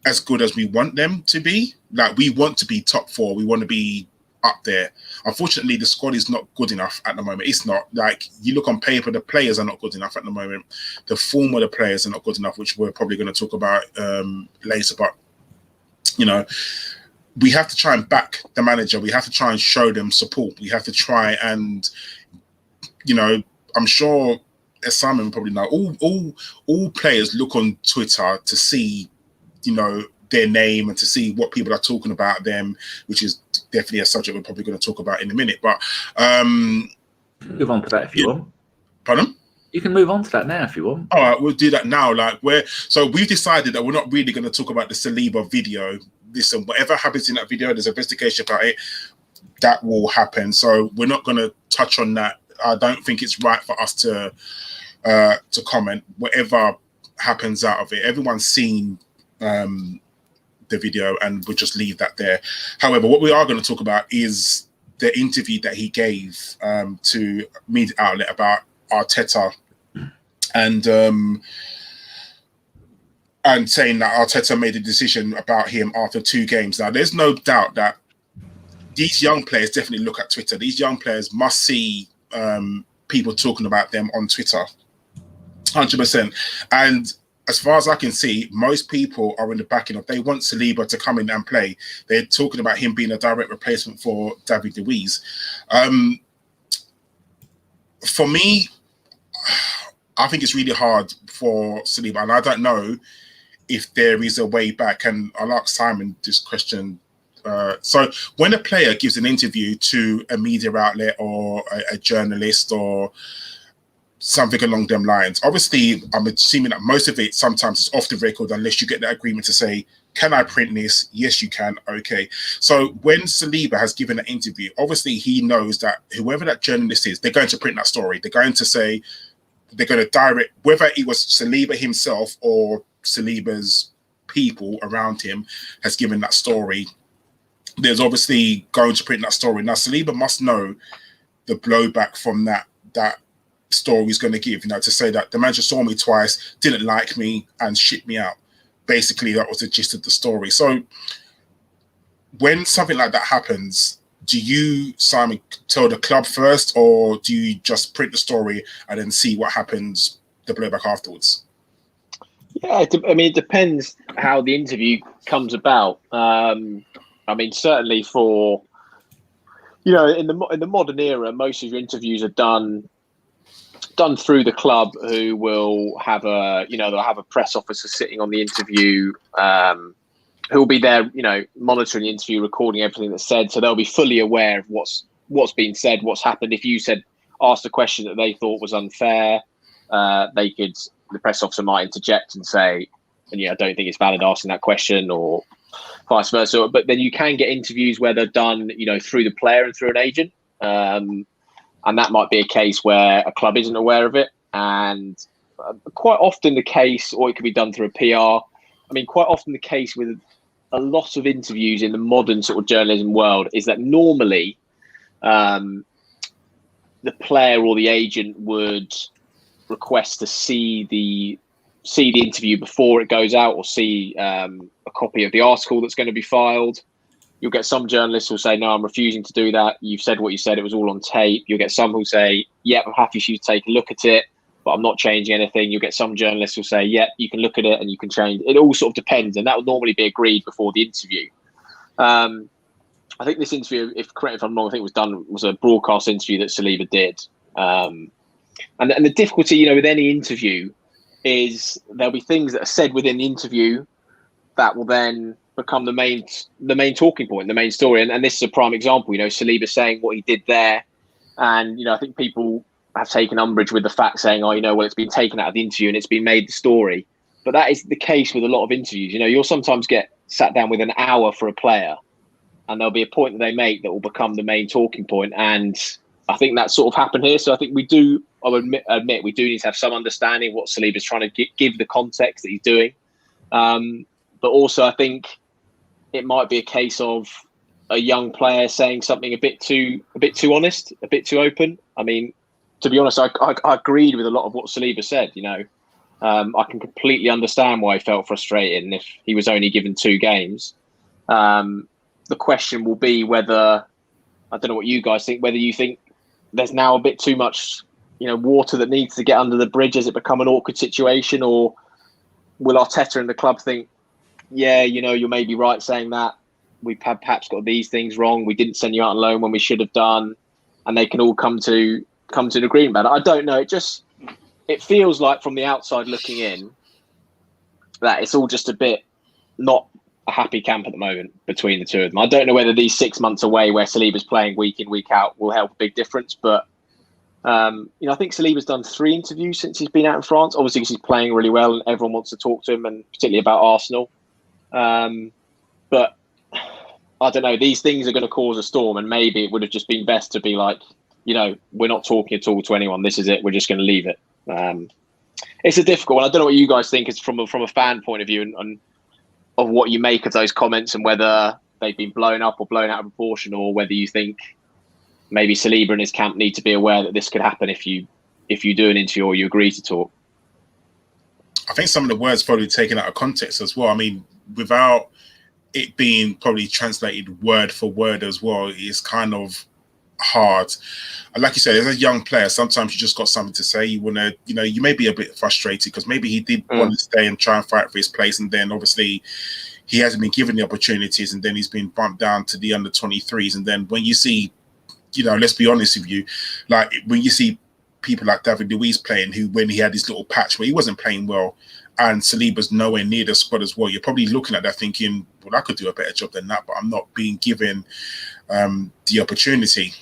as good as we want them to be. Like, we want to be top 4. We want to be up there. Unfortunately, the squad is not good enough at the moment. It's not. Like, you look on paper, the players are not good enough at the moment. The form of the players are not good enough, which we're probably going to talk about later. But, you know, we have to try and back the manager. We have to try and show them support. We have to try and, you know, I'm sure, as Simon probably know, all players look on Twitter to see, you know, their name and to see what people are talking about them, which is definitely a subject we're probably going to talk about in a minute. But move on to that if you want. Pardon? You can move on to that now if you want. All right, we'll do that now. So we've decided that we're not really going to talk about the Saliba video. Listen, whatever happens in that video, there's an investigation about it. That will happen. So we're not going to touch on that. I don't think it's right for us to comment. Whatever happens out of it, everyone's seen the video, and we'll just leave that there. However, what we are going to talk about is the interview that he gave to media outlet about Arteta, and saying that Arteta made a decision about him after 2 games. Now, there's no doubt that these young players definitely look at Twitter. These young players must see people talking about them on Twitter, 100%. And as far as I can see, most people are in the backing of, they want Saliba to come in and play. They're talking about him being a direct replacement for David Luiz. For me, I think it's really hard for Saliba, and I don't know if there is a way back. And I'll ask Simon this question. So when a player gives an interview to a media outlet or a journalist or something along them lines, obviously I'm assuming that most of it sometimes is off the record unless you get that agreement to say, can I print this? Yes, you can. Okay. So when Saliba has given an interview, obviously he knows that whoever that journalist is, they're going to print that story. They're going to say, they're going to direct, whether it was Saliba himself or Saliba's people around him has given that story, there's obviously going to print that story. Now, Saliba must know the blowback from that story he's going to give, to say that the manager saw me twice, didn't like me, and shit me out. Basically, that was the gist of the story. So when something like that happens, do you, Simon, tell the club first, or do you just print the story and then see what happens, the blowback afterwards? Yeah, it depends how the interview comes about. Certainly for, in the modern era, most of your interviews are done through the club, who will have they'll have a press officer sitting on the interview, who will be there, monitoring the interview, recording everything that's said. So they'll be fully aware of what's been said, what's happened. If you asked a question that they thought was unfair, the press officer might interject and say, I don't think it's valid asking that question, or vice versa. But then you can get interviews where they're done, through the player and through an agent. And that might be a case where a club isn't aware of it. And quite often the case, or it could be done through a PR. Quite often the case with a lot of interviews in the modern sort of journalism world is that normally the player or the agent would request to see the interview before it goes out, or see a copy of the article that's going to be filed. You'll get some journalists who'll say, no, I'm refusing to do that. You've said what you said. It was all on tape. You'll get some who'll say, yeah, I'm happy for you to take a look at it, but I'm not changing anything. You'll get some journalists who'll say, yeah, you can look at it and you can change. It all sort of depends. And that will normally be agreed before the interview. I think this interview, correct me if I'm wrong, I think was a broadcast interview that Saliba did. And the difficulty, with any interview is there'll be things that are said within the interview that will then become the main talking point, the main story. And this is a prime example, Saliba saying what he did there. And, I think people have taken umbrage with the fact saying, well, it's been taken out of the interview and it's been made the story. But that is the case with a lot of interviews. You'll sometimes get sat down with an hour for a player, and there'll be a point that they make that will become the main talking point. And I think that sort of happened here. So I think I'll admit we do need to have some understanding of what Saliba's trying to give the context that he's doing. But also I think it might be a case of a young player saying something a bit too honest, a bit too open. To be honest, I agreed with a lot of what Saliba said. I can completely understand why he felt frustrated, and if he was only given 2 games. The question will be whether, I don't know what you guys think, whether you think there's now a bit too much, water that needs to get under the bridge. Has it become an awkward situation, or will Arteta and the club think, yeah, you're maybe right saying that. We've perhaps got these things wrong. We didn't send you out on loan when we should have done, and they can all come to an agreement about it. I don't know. It feels like from the outside looking in that it's all just a bit not a happy camp at the moment between the two of them. I don't know whether these 6 months away where Saliba's playing week in, week out will help a big difference. But, I think Saliba's done 3 interviews since he's been out in France, obviously because he's playing really well and everyone wants to talk to him, and particularly about Arsenal. But I don't know, these things are going to cause a storm, and maybe it would have just been best to be like, we're not talking at all to anyone. This is it. We're just going to leave it. It's a difficult one. I don't know what you guys think is from a fan point of view, and of what you make of those comments, and whether they've been blown up or blown out of proportion, or whether you think maybe Saliba and his camp need to be aware that this could happen if you do an interview or you agree to talk. I think some of the words probably taken out of context as well. Without it being probably translated word for word as well, it's kind of hard. And like you said, as a young player, sometimes you just got something to say. You want to, you may be a bit frustrated because maybe he did want to stay and try and fight for his place, and then obviously he hasn't been given the opportunities, and then he's been bumped down to the under 23s. And then when you see, let's be honest with you, like when you see people like David Luiz playing, who when he had this little patch where he wasn't playing well, and Saliba's nowhere near the squad as well, you're probably looking at that thinking, well, I could do a better job than that, but I'm not being given the opportunity.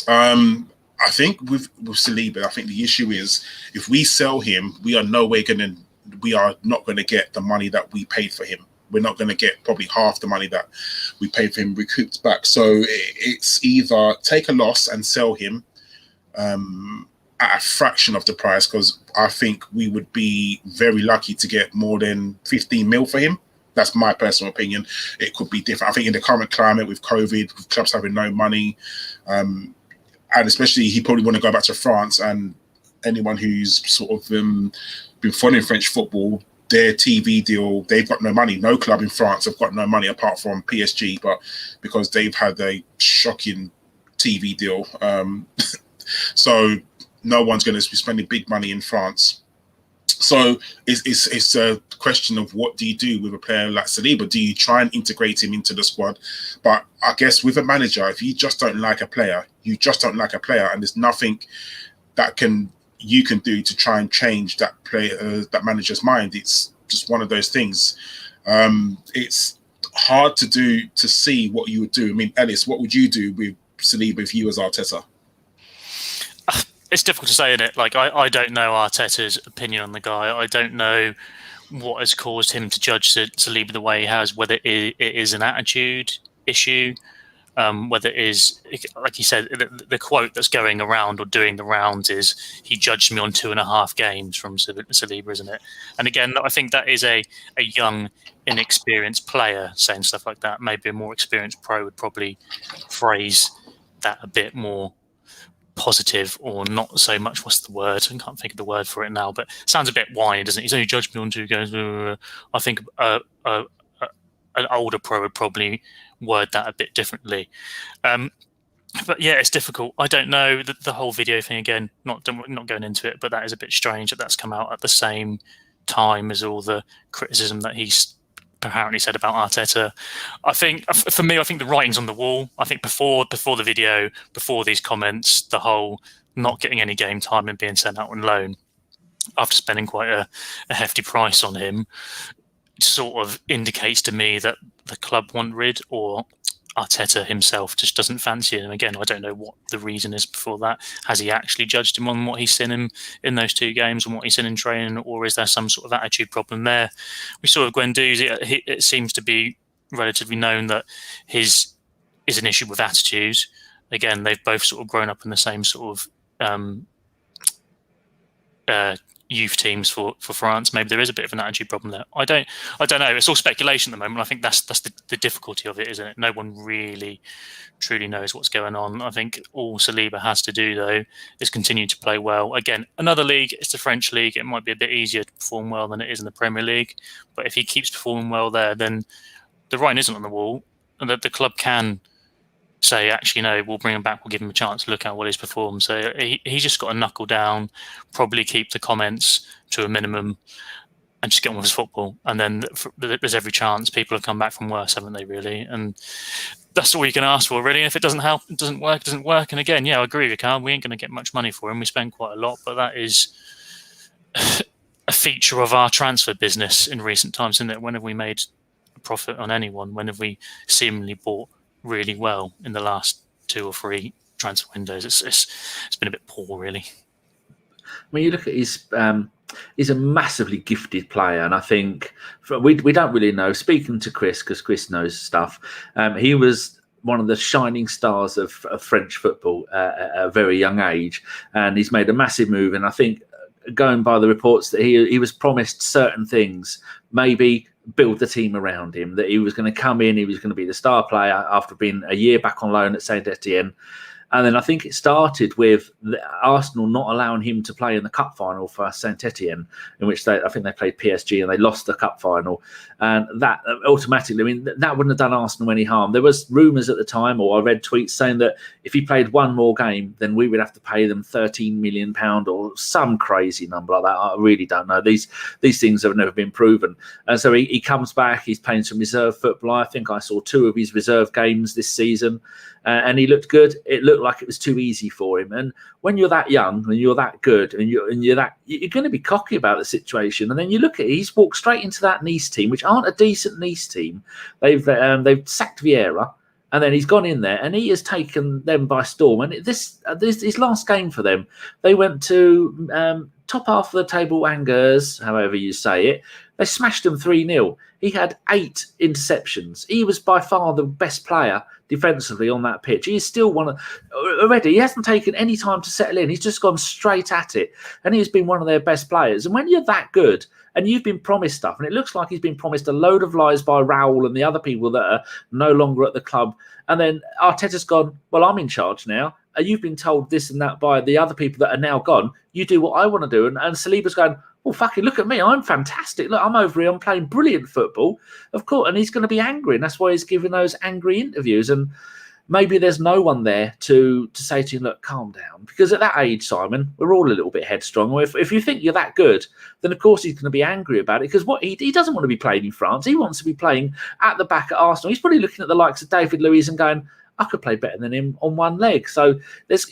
I think with Saliba, I think the issue is if we sell him, we are not going to get the money that we paid for him. We're not going to get probably half the money that we paid for him recouped back. So it's either take a loss and sell him at a fraction of the price, because I think we would be very lucky to get more than 15 mil for him. That's my personal opinion. It could be different. I think in the current climate with COVID, with clubs having no money, and especially he probably want to go back to France, and anyone who's sort of been following French football, their TV deal, they've got no money. No club in France have got no money apart from PSG, but because they've had a shocking TV deal. So no one's going to be spending big money in France. So it's a question of what do you do with a player like Saliba? Do you try and integrate him into the squad? But I guess with a manager, if you just don't like a player, you just don't like a player, and there's nothing that you can do to try and change that player, that manager's mind. It's just one of those things. It's hard to see what you would do. I mean, Ellis, what would you do with Saliba if you was Arteta? It's difficult to say, isn't it? Like, I don't know Arteta's opinion on the guy. I don't know what has caused him to judge Saliba the way he has, whether it is an attitude issue, whether it is, like you said, the quote that's going around or doing the rounds is, he judged me on 2.5 games from Saliba, isn't it? And again, I think that is a young, inexperienced player saying stuff like that. Maybe a more experienced pro would probably phrase that a bit more positive, or not so much. What's the word? I can't think of the word for it now, but it sounds a bit whiny, doesn't it? He's only judged me on 2 games. I think an older pro would probably word that a bit differently. But yeah, it's difficult. I don't know the whole video thing again. Not going into it, but that is a bit strange that that's come out at the same time as all the criticism that he's apparently said about Arteta. I think, for me, I think the writing's on the wall. I think before the video, before these comments, the whole not getting any game time and being sent out on loan after spending quite a hefty price on him sort of indicates to me that the club want rid, or Arteta himself just doesn't fancy him. Again, I don't know what the reason is before that. Has he actually judged him on what he's seen him in those 2 games and what he's seen in training, or is there some sort of attitude problem there? We saw with Guendouzi, it seems to be relatively known that his is an issue with attitude. Again, they've both sort of grown up in the same sort of youth teams for France. Maybe there is a bit of an attitude problem there. I don't know. It's all speculation at the moment. I think that's the difficulty of it, isn't it? No one really truly knows what's going on. I think all Saliba has to do, though, is continue to play well. Again, another league, it's the French league. It might be a bit easier to perform well than it is in the Premier League. But if he keeps performing well there, then the writing isn't on the wall, and that the club can say, actually, no, we'll bring him back, we'll give him a chance to look at what he's performed. So he's just got to knuckle down, probably keep the comments to a minimum, and just get on with his football. And then there's every chance people have come back from worse, haven't they, really? And that's all you can ask for, really. And if it doesn't help, it doesn't work. And again, yeah, I agree with Karl. We ain't going to get much money for him. We spend quite a lot, but that is a feature of our transfer business in recent times, isn't it? When have we made a profit on anyone? When have we seemingly bought really well in the last 2 or 3 transfer windows? It's been a bit poor, really. I mean, you look at he's a massively gifted player, and I think we don't really know. Speaking to Chris, because Chris knows stuff, he was one of the shining stars of French football at a very young age, and he's made a massive move. And I think, going by the reports, that he was promised certain things, maybe build the team around him, that he was going to come in, he was going to be the star player after being a year back on loan at Saint-Etienne. And then I think it started with Arsenal not allowing him to play in the cup final for Saint-Etienne, in which I think they played PSG and they lost the cup final. And that automatically, I mean, that wouldn't have done Arsenal any harm. There was rumours at the time, or I read tweets saying that if he played one more game, then we would have to pay them £13 million or some crazy number like that. I really don't know. These things have never been proven. And so he comes back, he's playing some reserve football. I think I saw 2 of his reserve games this season. And he looked good. It looked like it was too easy for him. And when you're that young and you're that good and you're going to be cocky about the situation. And then you look at it, he's walked straight into that Nice team, which aren't a decent Nice team. They've sacked Vieira, and then he's gone in there and he has taken them by storm. And this his last game for them, they went to top half of the table, Angers, however you say it. They smashed them 3-0. He had 8 interceptions. He was by far the best player defensively on that pitch. He is still already. He hasn't taken any time to settle in. He's just gone straight at it. And he's been one of their best players. And when you're that good and you've been promised stuff, and it looks like he's been promised a load of lies by Raul and the other people that are no longer at the club, and then Arteta's gone, well, I'm in charge now. you've been told this and that by the other people that are now gone. You do what I want to do. And Saliba's going, well, fucking look at me. I'm fantastic. Look, I'm over here. I'm playing brilliant football. Of course. And he's going to be angry. And that's why he's giving those angry interviews. And maybe there's no one there to say to him, look, calm down. Because at that age, Simon, we're all a little bit headstrong. If you think you're that good, then of course he's going to be angry about it. Because what he doesn't want to be playing in France. He wants to be playing at the back at Arsenal. He's probably looking at the likes of David Luiz and going, I could play better than him on one leg. So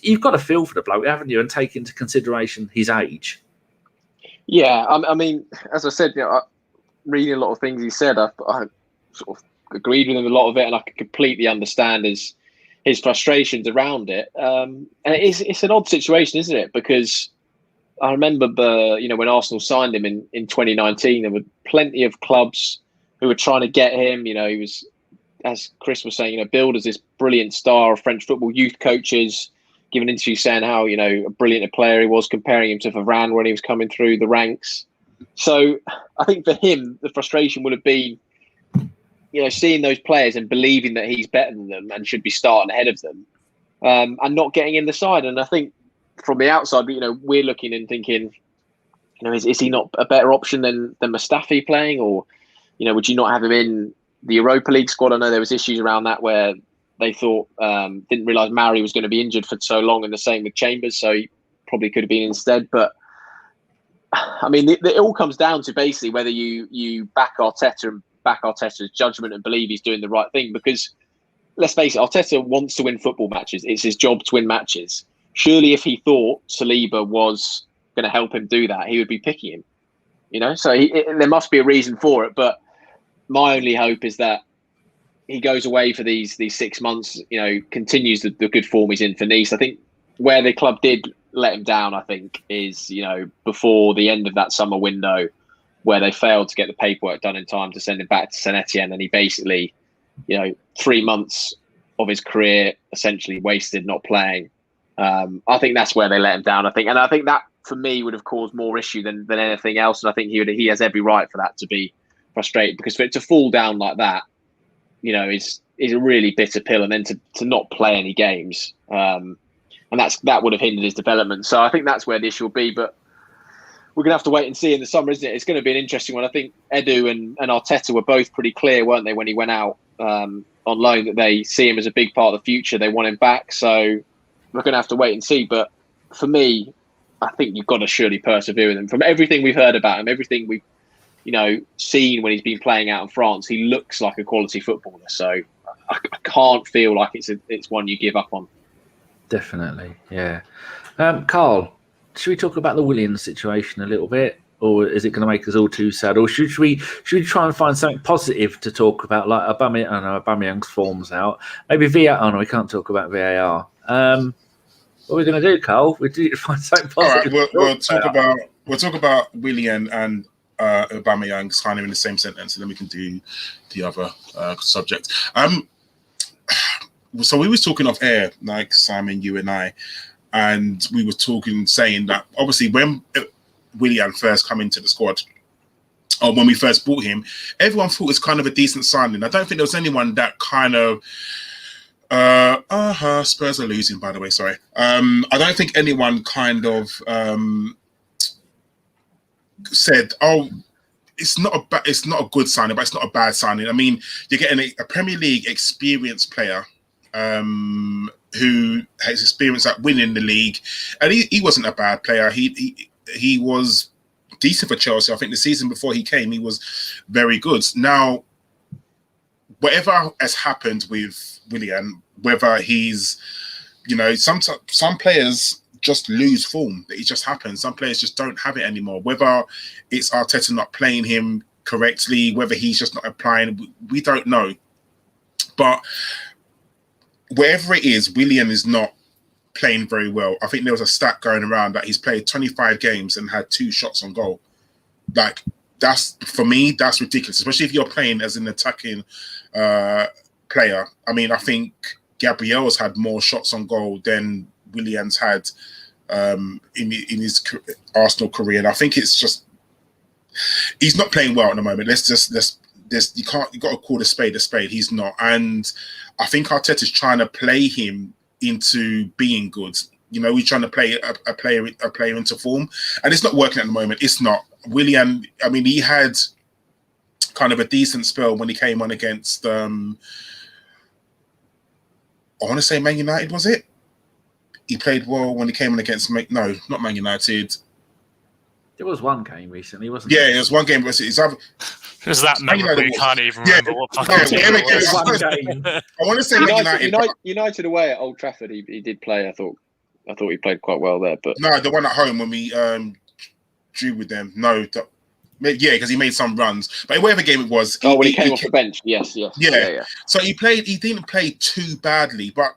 you've got to feel for the bloke, haven't you, and take into consideration his age. Yeah, I mean, as I said, reading a lot of things he said, I sort of agreed with him a lot of it, and I could completely understand his frustrations around it. And it's an odd situation, isn't it? Because I remember, when Arsenal signed him in 2019, there were plenty of clubs who were trying to get him. He was, as Chris was saying, billed as this brilliant star of French football. Youth coaches giving interviews saying how, a brilliant a player he was, comparing him to Varane when he was coming through the ranks. So I think for him, the frustration would have been, seeing those players and believing that he's better than them and should be starting ahead of them, and not getting in the side. And I think from the outside, we're looking and thinking, is he not a better option than Mustafi playing? Or, would you not have him in the Europa League squad? I know there was issues around that where they thought, didn't realise Mauri was going to be injured for so long, and the same with Chambers, so he probably could have been instead. But I mean, it all comes down to basically whether you back Arteta and back Arteta's judgment and believe he's doing the right thing. Because let's face it, Arteta wants to win football matches. It's his job to win matches. Surely if he thought Saliba was going to help him do that, he would be picking him. So there must be a reason for it. But my only hope is that he goes away for these 6 months, continues the good form he's in for Nice. I think where the club did let him down, I think, is, before the end of that summer window, where they failed to get the paperwork done in time to send him back to Saint Etienne. And he basically, 3 months of his career essentially wasted not playing. I think that's where they let him down, I think. And I think that, for me, would have caused more issue than anything else. And I think he has every right for that to be frustrated, because for it to fall down like that, is a really bitter pill. And then to not play any games, and that would have hindered his development. So I think that's where the issue will be. But we're going to have to wait and see in the summer, isn't it? It's going to be an interesting one. I think Edu and Arteta were both pretty clear, weren't they, when he went out on loan, that they see him as a big part of the future. They want him back. So we're going to have to wait and see. But for me, I think you've got to surely persevere with him. From everything we've heard about him, everything we've seen when he's been playing out in France, he looks like a quality footballer. So I can't feel like it's one you give up on. Definitely, yeah. Karl, should we talk about the Willian situation a little bit, or is it going to make us all too sad? Or should we try and find something positive to talk about, like Aubameyang? I know Aubameyang's form's out. Maybe VAR. Oh no, we can't talk about VAR. What are we going to do, Karl? We need to find something positive. All right, we'll talk about Willian and Aubameyang kind of in the same sentence, and then we can do the other subject. So we was talking off air, like Simon, you and I, and we were saying that obviously when Willian first come into the squad, or when we first bought him, everyone thought it was kind of a decent signing. I don't think there was anyone that kind of Spurs are losing, by the way, sorry. I don't think anyone kind of said, "Oh, it's not a good signing, but it's not a bad signing." I mean, you're getting a Premier League experienced player who has experience at winning the league, and he wasn't a bad player. He was decent for Chelsea. I think the season before he came, he was very good. Now, whatever has happened with Willian, whether he's, some players just lose form. It just happens. Some players just don't have it anymore. Whether it's Arteta not playing him correctly, whether he's just not applying, we don't know. But wherever it is, Willian is not playing very well. I think there was a stat going around that he's played 25 games and had 2 shots on goal. Like, for me, that's ridiculous, especially if you're playing as an attacking player. I mean, I think Gabriel's had more shots on goal than Willian's had in his Arsenal career. And I think it's just, he's not playing well at the moment. You've got to call a spade a spade. He's not. And I think Arteta's trying to play him into being good. You know, he's trying to play a player into form, and it's not working at the moment. It's not. Willian, I mean, he had kind of a decent spell when he came on against, I want to say Man United, was it? He played well when he came on against, no, not Man United. There was one game recently, wasn't Yeah, there? it was one game. It's either, There's that memorable, you can't even remember what fucking One game. I want to say Man United. United away at Old Trafford, he did play. I thought he played quite well there. But No, the one at home when we drew with them. No, yeah, because he made some runs. But whatever game it was. when he came off the bench. Yes. Yeah. So he didn't play too badly. But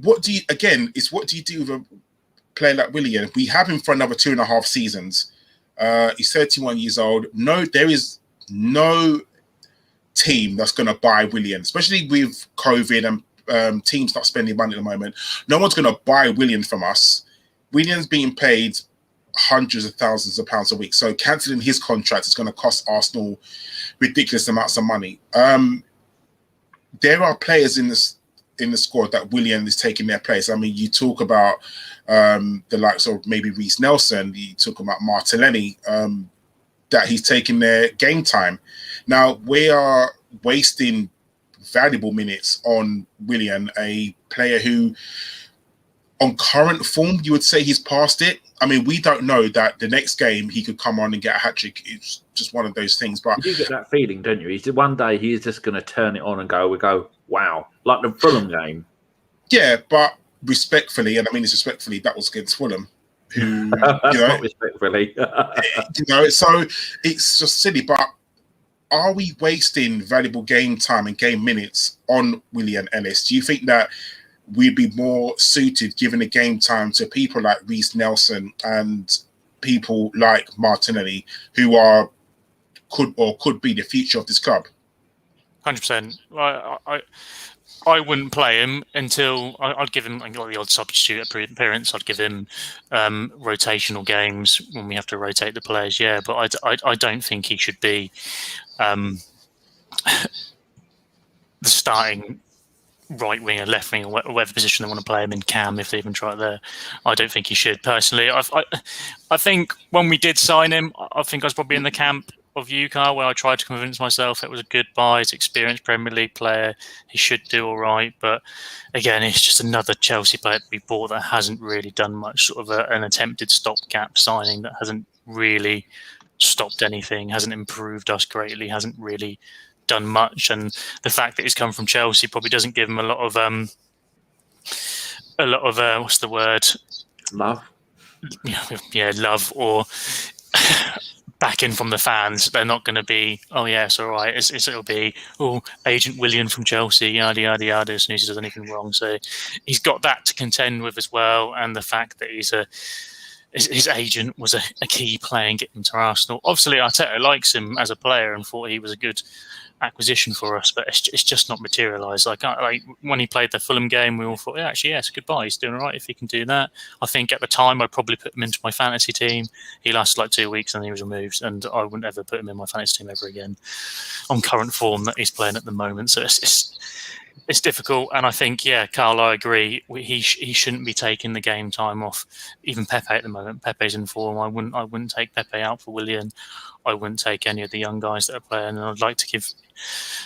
what do you do with a player like Willian? We have him for another 2.5 seasons. He's 31 years old. No, there is no team that's going to buy Willian, especially with COVID and teams not spending money at the moment. No one's going to buy Willian from us. Willian's being paid hundreds of thousands of pounds a week. So cancelling his contract is going to cost Arsenal ridiculous amounts of money. There are players in the squad that Willian is taking their place. I mean, you talk about the likes of maybe Reiss Nelson. You talk about Martinelli, that he's taking their game time. Now, we are wasting valuable minutes on Willian, a player who, on current form, you would say he's past it. I mean, we don't know that the next game he could come on and get a hat-trick. It's just one of those things. But you do get that feeling, don't you? One day he's just going to turn it on and go, wow, like the Fulham game. Yeah, but respectfully, and I mean this respectfully, that was against Fulham. Who, not respectfully. So it's just silly. But are we wasting valuable game time and game minutes on Willian Ellis? Do you think that we'd be more suited giving the game time to people like Reiss Nelson and people like Martinelli, who could be the future of this club? 100%. I wouldn't play him until I'd give him the odd substitute appearance. I'd give him rotational games when we have to rotate the players. Yeah, but I don't think he should be the starting right winger, left winger, whatever position they want to play him in. Cam, if they even try it there, I don't think he should. Personally, I think when we did sign him, I think I was probably in the camp of you, Karl, where I tried to convince myself it was a good buy. He's an experienced Premier League player. He should do all right. But again, it's just another Chelsea player we bought that hasn't really done much, sort of an attempted stopgap signing that hasn't really stopped anything, hasn't improved us greatly, hasn't really done much. And the fact that he's come from Chelsea probably doesn't give him a lot of what's the word? Love. Yeah, love or backing from the fans. They're not going to be, oh yeah, it's all right. It'll be, Agent Willian from Chelsea, yada yada yada, as soon as he does anything wrong. So he's got that to contend with as well, and the fact that his agent was a key player in getting him to Arsenal. Obviously, Arteta likes him as a player and thought he was a good acquisition for us, but it's just not materialised. Like when he played the Fulham game, we all thought, it's a good buy. He's doing all right if he can do that. I think at the time I'd probably put him into my fantasy team. He lasted like 2 weeks and he was removed, and I wouldn't ever put him in my fantasy team ever again on current form that he's playing at the moment. So it's difficult, and I think, Karl, I agree. He shouldn't be taking the game time off. Even Pepe at the moment. Pepe's in form. I wouldn't take Pepe out for Willian. I wouldn't take any of the young guys that are playing, and I'd like to give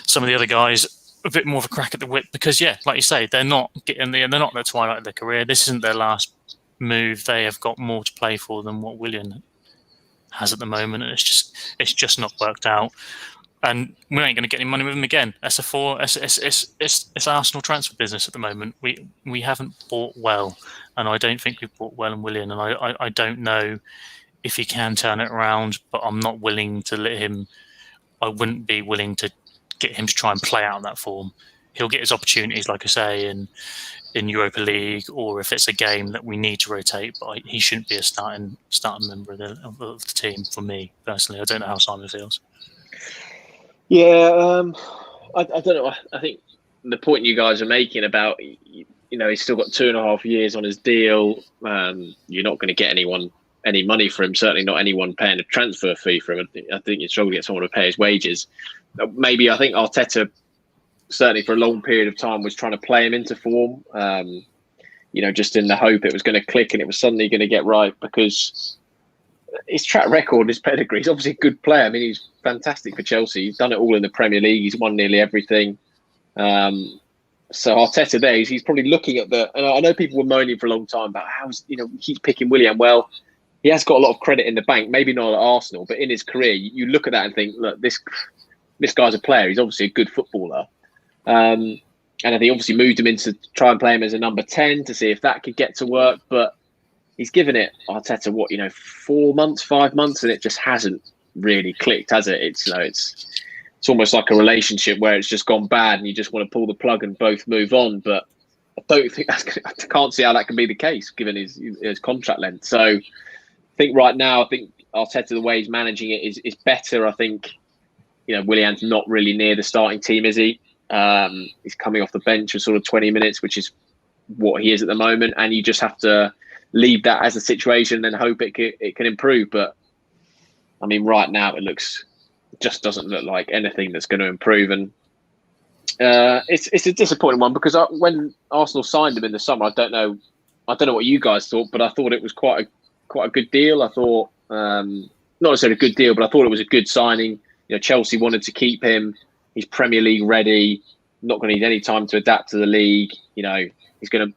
some of the other guys a bit more of a crack at the whip because, like you say, they're not getting they're not at the twilight of their career. This isn't their last move. They have got more to play for than what Willian has at the moment, and it's just not worked out. And we ain't going to get any money with him again. It's Arsenal transfer business at the moment. We haven't bought well, and I don't think we've bought well in Willian. And I don't know if he can turn it around, but I'm not willing to let him. I wouldn't be willing to get him to try and play out that form. He'll get his opportunities, like I say, in Europa League, or if it's a game that we need to rotate. But he shouldn't be a starting member of the team for me personally. I don't know how Simon feels. Yeah, I don't know. I think the point you guys are making about, he's still got 2.5 years on his deal. You're not going to get any money for him. Certainly not anyone paying a transfer fee for him. I think you're struggling to get someone to pay his wages. Maybe I think Arteta certainly for a long period of time, was trying to play him into form. Just in the hope it was going to click and it was suddenly going to get right, because his track record, his pedigree, he's obviously a good player. I mean, he's fantastic for Chelsea. He's done it all in the Premier League. He's won nearly everything. So Arteta there, he's probably looking at and I know people were moaning for a long time about how, he keeps picking Willian. Well, he has got a lot of credit in the bank, maybe not at Arsenal, but in his career, you look at that and think, look, this guy's a player. He's obviously a good footballer. And I think obviously moved him in to try and play him as a number 10 to see if that could get to work. But he's given it, Arteta, 4 months, 5 months, and it just hasn't really clicked, has it? It's almost like a relationship where it's just gone bad and you just want to pull the plug and both move on. But I don't think I can't see how that can be the case given his contract length. So I think right now, Arteta, the way he's managing it is better. I think, Willian's not really near the starting team, is he? He's coming off the bench for sort of 20 minutes, which is what he is at the moment. And you just have to leave that as a situation and hope it can improve. But I mean, right now just doesn't look like anything that's going to improve. And it's a disappointing one, because when Arsenal signed him in the summer, I don't know what you guys thought, but I thought it was quite a good deal. I thought, not necessarily a good deal, but I thought it was a good signing. Chelsea wanted to keep him. He's Premier League ready, not going to need any time to adapt to the league.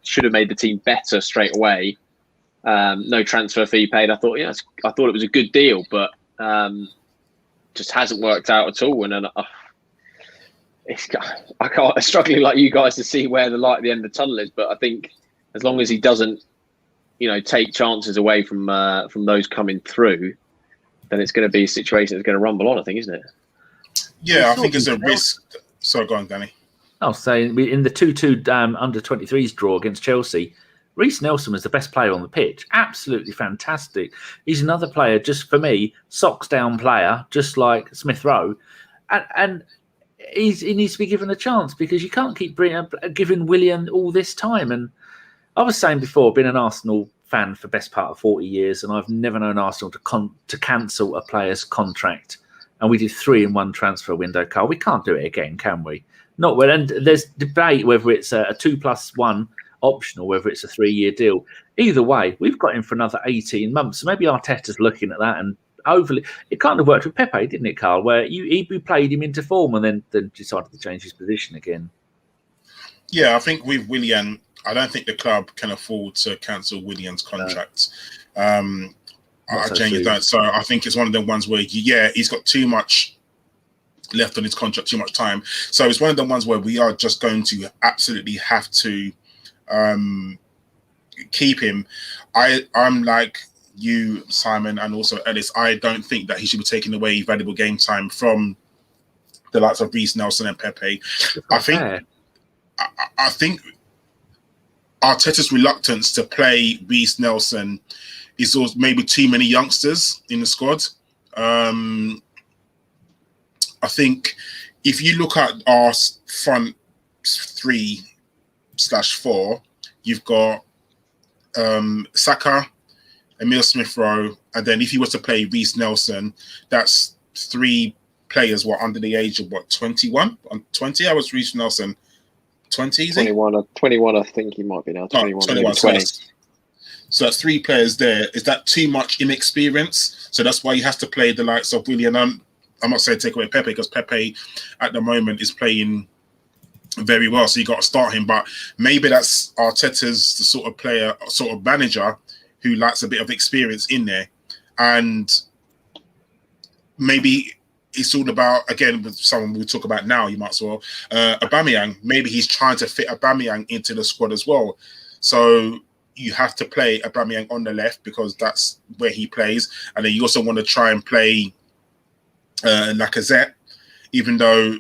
Should have made the team better straight away. No transfer fee paid. I thought it was a good deal, but just hasn't worked out at all. And I'm struggling like you guys to see where the light at the end of the tunnel is. But I think as long as he doesn't, take chances away from those coming through, then it's going to be a situation that's going to rumble on, I think, isn't it? Yeah, I think there's a risk. Sorry, go on, Danny. I'll say in the 2-2 under-23s draw against Chelsea, Reiss Nelson was the best player on the pitch. Absolutely fantastic. He's another player, just for me, socks down player, just like Smith Rowe. And he needs to be given a chance, because you can't keep giving Willian all this time. And I was saying before, I've been an Arsenal fan for the best part of 40 years, and I've never known Arsenal to cancel a player's contract. And we did 3 in one transfer window, Karl. We can't do it again, can we? Not when. And there's debate whether it's a 2+1 option or whether it's a 3-year deal. Either way, we've got him for another 18 months. So maybe Arteta's looking at that, and it kind of worked with Pepe, didn't it, Karl? Where he played him into form and then decided to change his position again. Yeah, I think with Willian, I don't think the club can afford to cancel Willian's contract. I genuinely don't. So I think it's one of the ones where, he's got too much left on his contract, too much time. So it's one of the ones where we are just going to absolutely have to keep him. I'm like you, Simon, and also Ellis. I don't think that he should be taking away valuable game time from the likes of Reiss Nelson and Pepe. I think Arteta's reluctance to play Reiss Nelson is also maybe too many youngsters in the squad. I think if you look at our front 3/4, you've got Saka, Emile Smith Rowe, and then if you were to play Reiss Nelson, that's 3 players under the age of 21? 20? I was Reiss Nelson 20, is 21, I think he might be now. 21, 20. So that's 3 players there. Is that too much inexperience? So that's why you have to play the likes of Willian. I'm not saying take away Pepe, because Pepe at the moment is playing very well, so you got to start him. But maybe that's Arteta's the sort of player, sort of manager who likes a bit of experience in there. And maybe it's all about, again, with someone we'll talk about now, you might as well, Aubameyang. Maybe he's trying to fit Aubameyang into the squad as well. So you have to play Aubameyang on the left because that's where he plays. And then you also want to try and play Lacazette, even though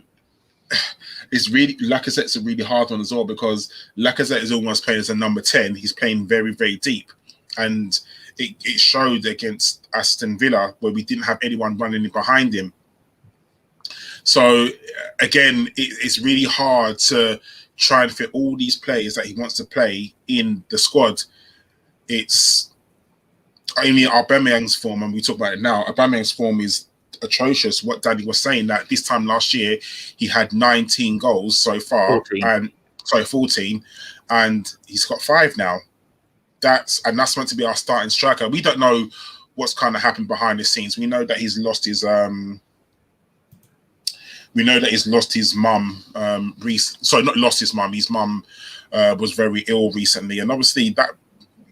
Lacazette's a really hard one as well, because Lacazette is almost playing as a number 10. He's playing very, very deep. And it showed against Aston Villa where we didn't have anyone running behind him. So, again, it's really hard to try and fit all these players that he wants to play in the squad. It's only Aubameyang's form, and we talk about it now. Aubameyang's form is atrocious. What Danny was saying, that this time last year he had 19 goals so far, 14, and he's got 5 now. That's meant to be our starting striker. We don't know what's kind of happened behind the scenes. We know that he's lost his mum. Reiss. Sorry, not lost his mum. His mum was very ill recently, and obviously that,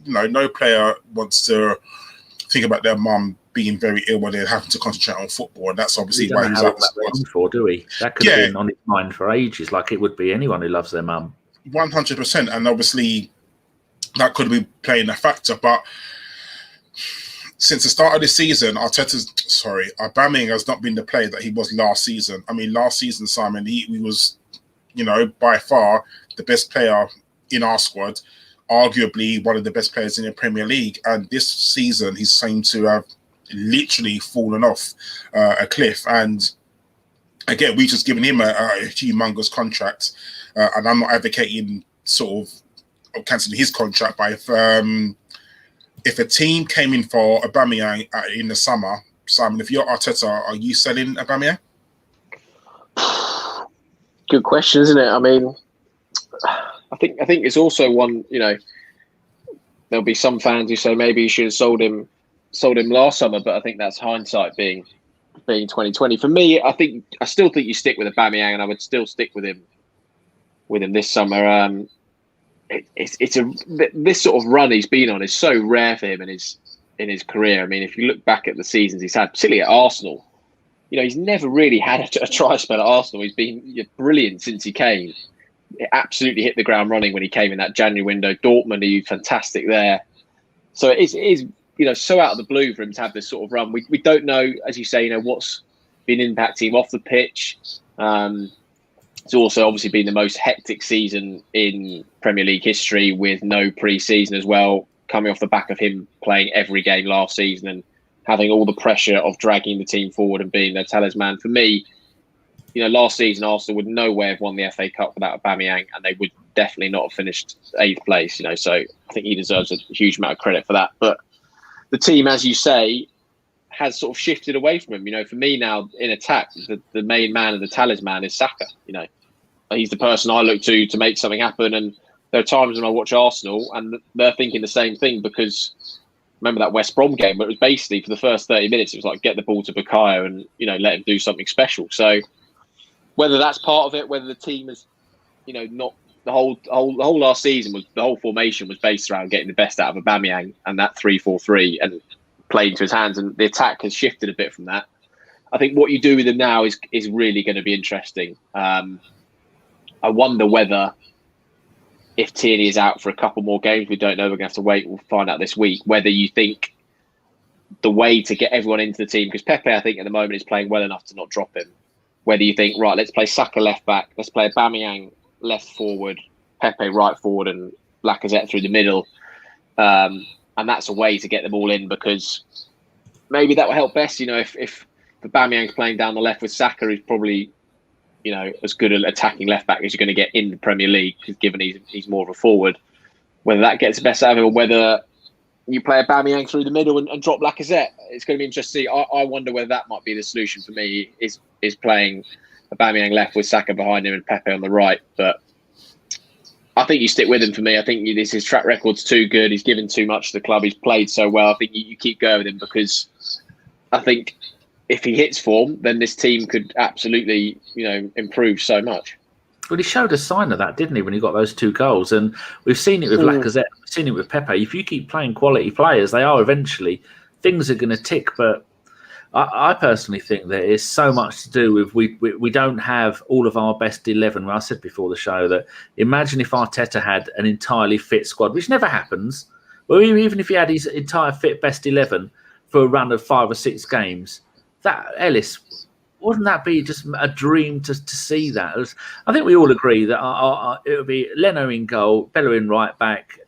no player wants to think about their mum being very ill when they're having to concentrate on football, and that's obviously why he's out the squad. For, do we? That could have been on his mind for ages, like it would be anyone who loves their mum. 100%, and obviously that could be playing a factor. But since the start of the season, Aubameyang has not been the player that he was last season. I mean, last season, Simon, he was, by far the best player in our squad, arguably one of the best players in the Premier League. And this season, he seemed to have literally fallen off a cliff. And again, we just given him a humongous contract. And I'm not advocating sort of cancelling his contract, but if a team came in for Aubameyang in the summer, Simon, if you're Arteta, are you selling Aubameyang? Good question, isn't it? I mean, I think it's also one. There'll be some fans who say maybe you should have sold him last summer, but I think that's hindsight being 2020. For me, I still think you stick with Aubameyang, and I would still stick with him this summer. This sort of run he's been on is so rare for him in his career. I mean, if you look back at the seasons he's had, particularly at Arsenal, he's never really had a try spell at Arsenal. He's been brilliant since he came. It absolutely hit the ground running when he came in that January window. Dortmund, he was fantastic there. So it is so out of the blue for him to have this sort of run. We don't know, as you say, what's been impacting him off the pitch. It's also obviously been the most hectic season in Premier League history, with no pre-season as well, coming off the back of him playing every game last season and having all the pressure of dragging the team forward and being their talisman. For me, last season Arsenal would no way have won the FA Cup without Aubameyang, and they would definitely not have finished 8th place. So I think he deserves a huge amount of credit for that. But the team, as you say, has sort of shifted away from him. For me now, in attack, the main man and the talisman is Saka. He's the person I look to make something happen. And there are times when I watch Arsenal and they're thinking the same thing, because remember that West Brom game where it was basically for the first 30 minutes, it was like get the ball to Bukayo and, let him do something special. So whether that's part of it, whether the team is, not the whole last season was, the whole formation was based around getting the best out of Aubameyang and that 3-4-3 and playing to his hands, and the attack has shifted a bit from that. I think what you do with him now is really going to be interesting. I wonder whether, if Tierney is out for a couple more games, we don't know, we're going to have to wait, we'll find out this week, whether you think the way to get everyone into the team, because Pepe, I think at the moment is playing well enough to not drop him, whether you think, right, let's play Saka left back, let's play Aubameyang left forward, Pepe right forward and Lacazette through the middle. And that's a way to get them all in, because maybe that will help best, if Aubameyang's playing down the left with Saka, who's probably as good at attacking left back as you're going to get in the Premier League, given he's more of a forward. Whether that gets the best out of him, or whether you play Aubameyang through the middle and drop Lacazette, it's going to be interesting to see. I wonder whether that might be the solution for me, is playing Aubameyang left with Saka behind him and Pepe on the right. But I think you stick with him for me. I think his track record's too good. He's given too much to the club. He's played so well. I think you keep going with him, because I think if he hits form, then this team could absolutely, improve so much. Well, he showed a sign of that, didn't he, when he got those 2 goals? And we've seen it with Lacazette, we've seen it with Pepe. If you keep playing quality players, they are eventually, things are going to tick. But I personally think there is so much to do with we don't have all of our best 11. Well, I said before the show that imagine if Arteta had an entirely fit squad, which never happens. Well, even if he had his entire fit best 11 for a run of 5 or 6 games, that Ellis, wouldn't that be just a dream to see that? I think we all agree that it would be Leno in goal, Bellerin right back,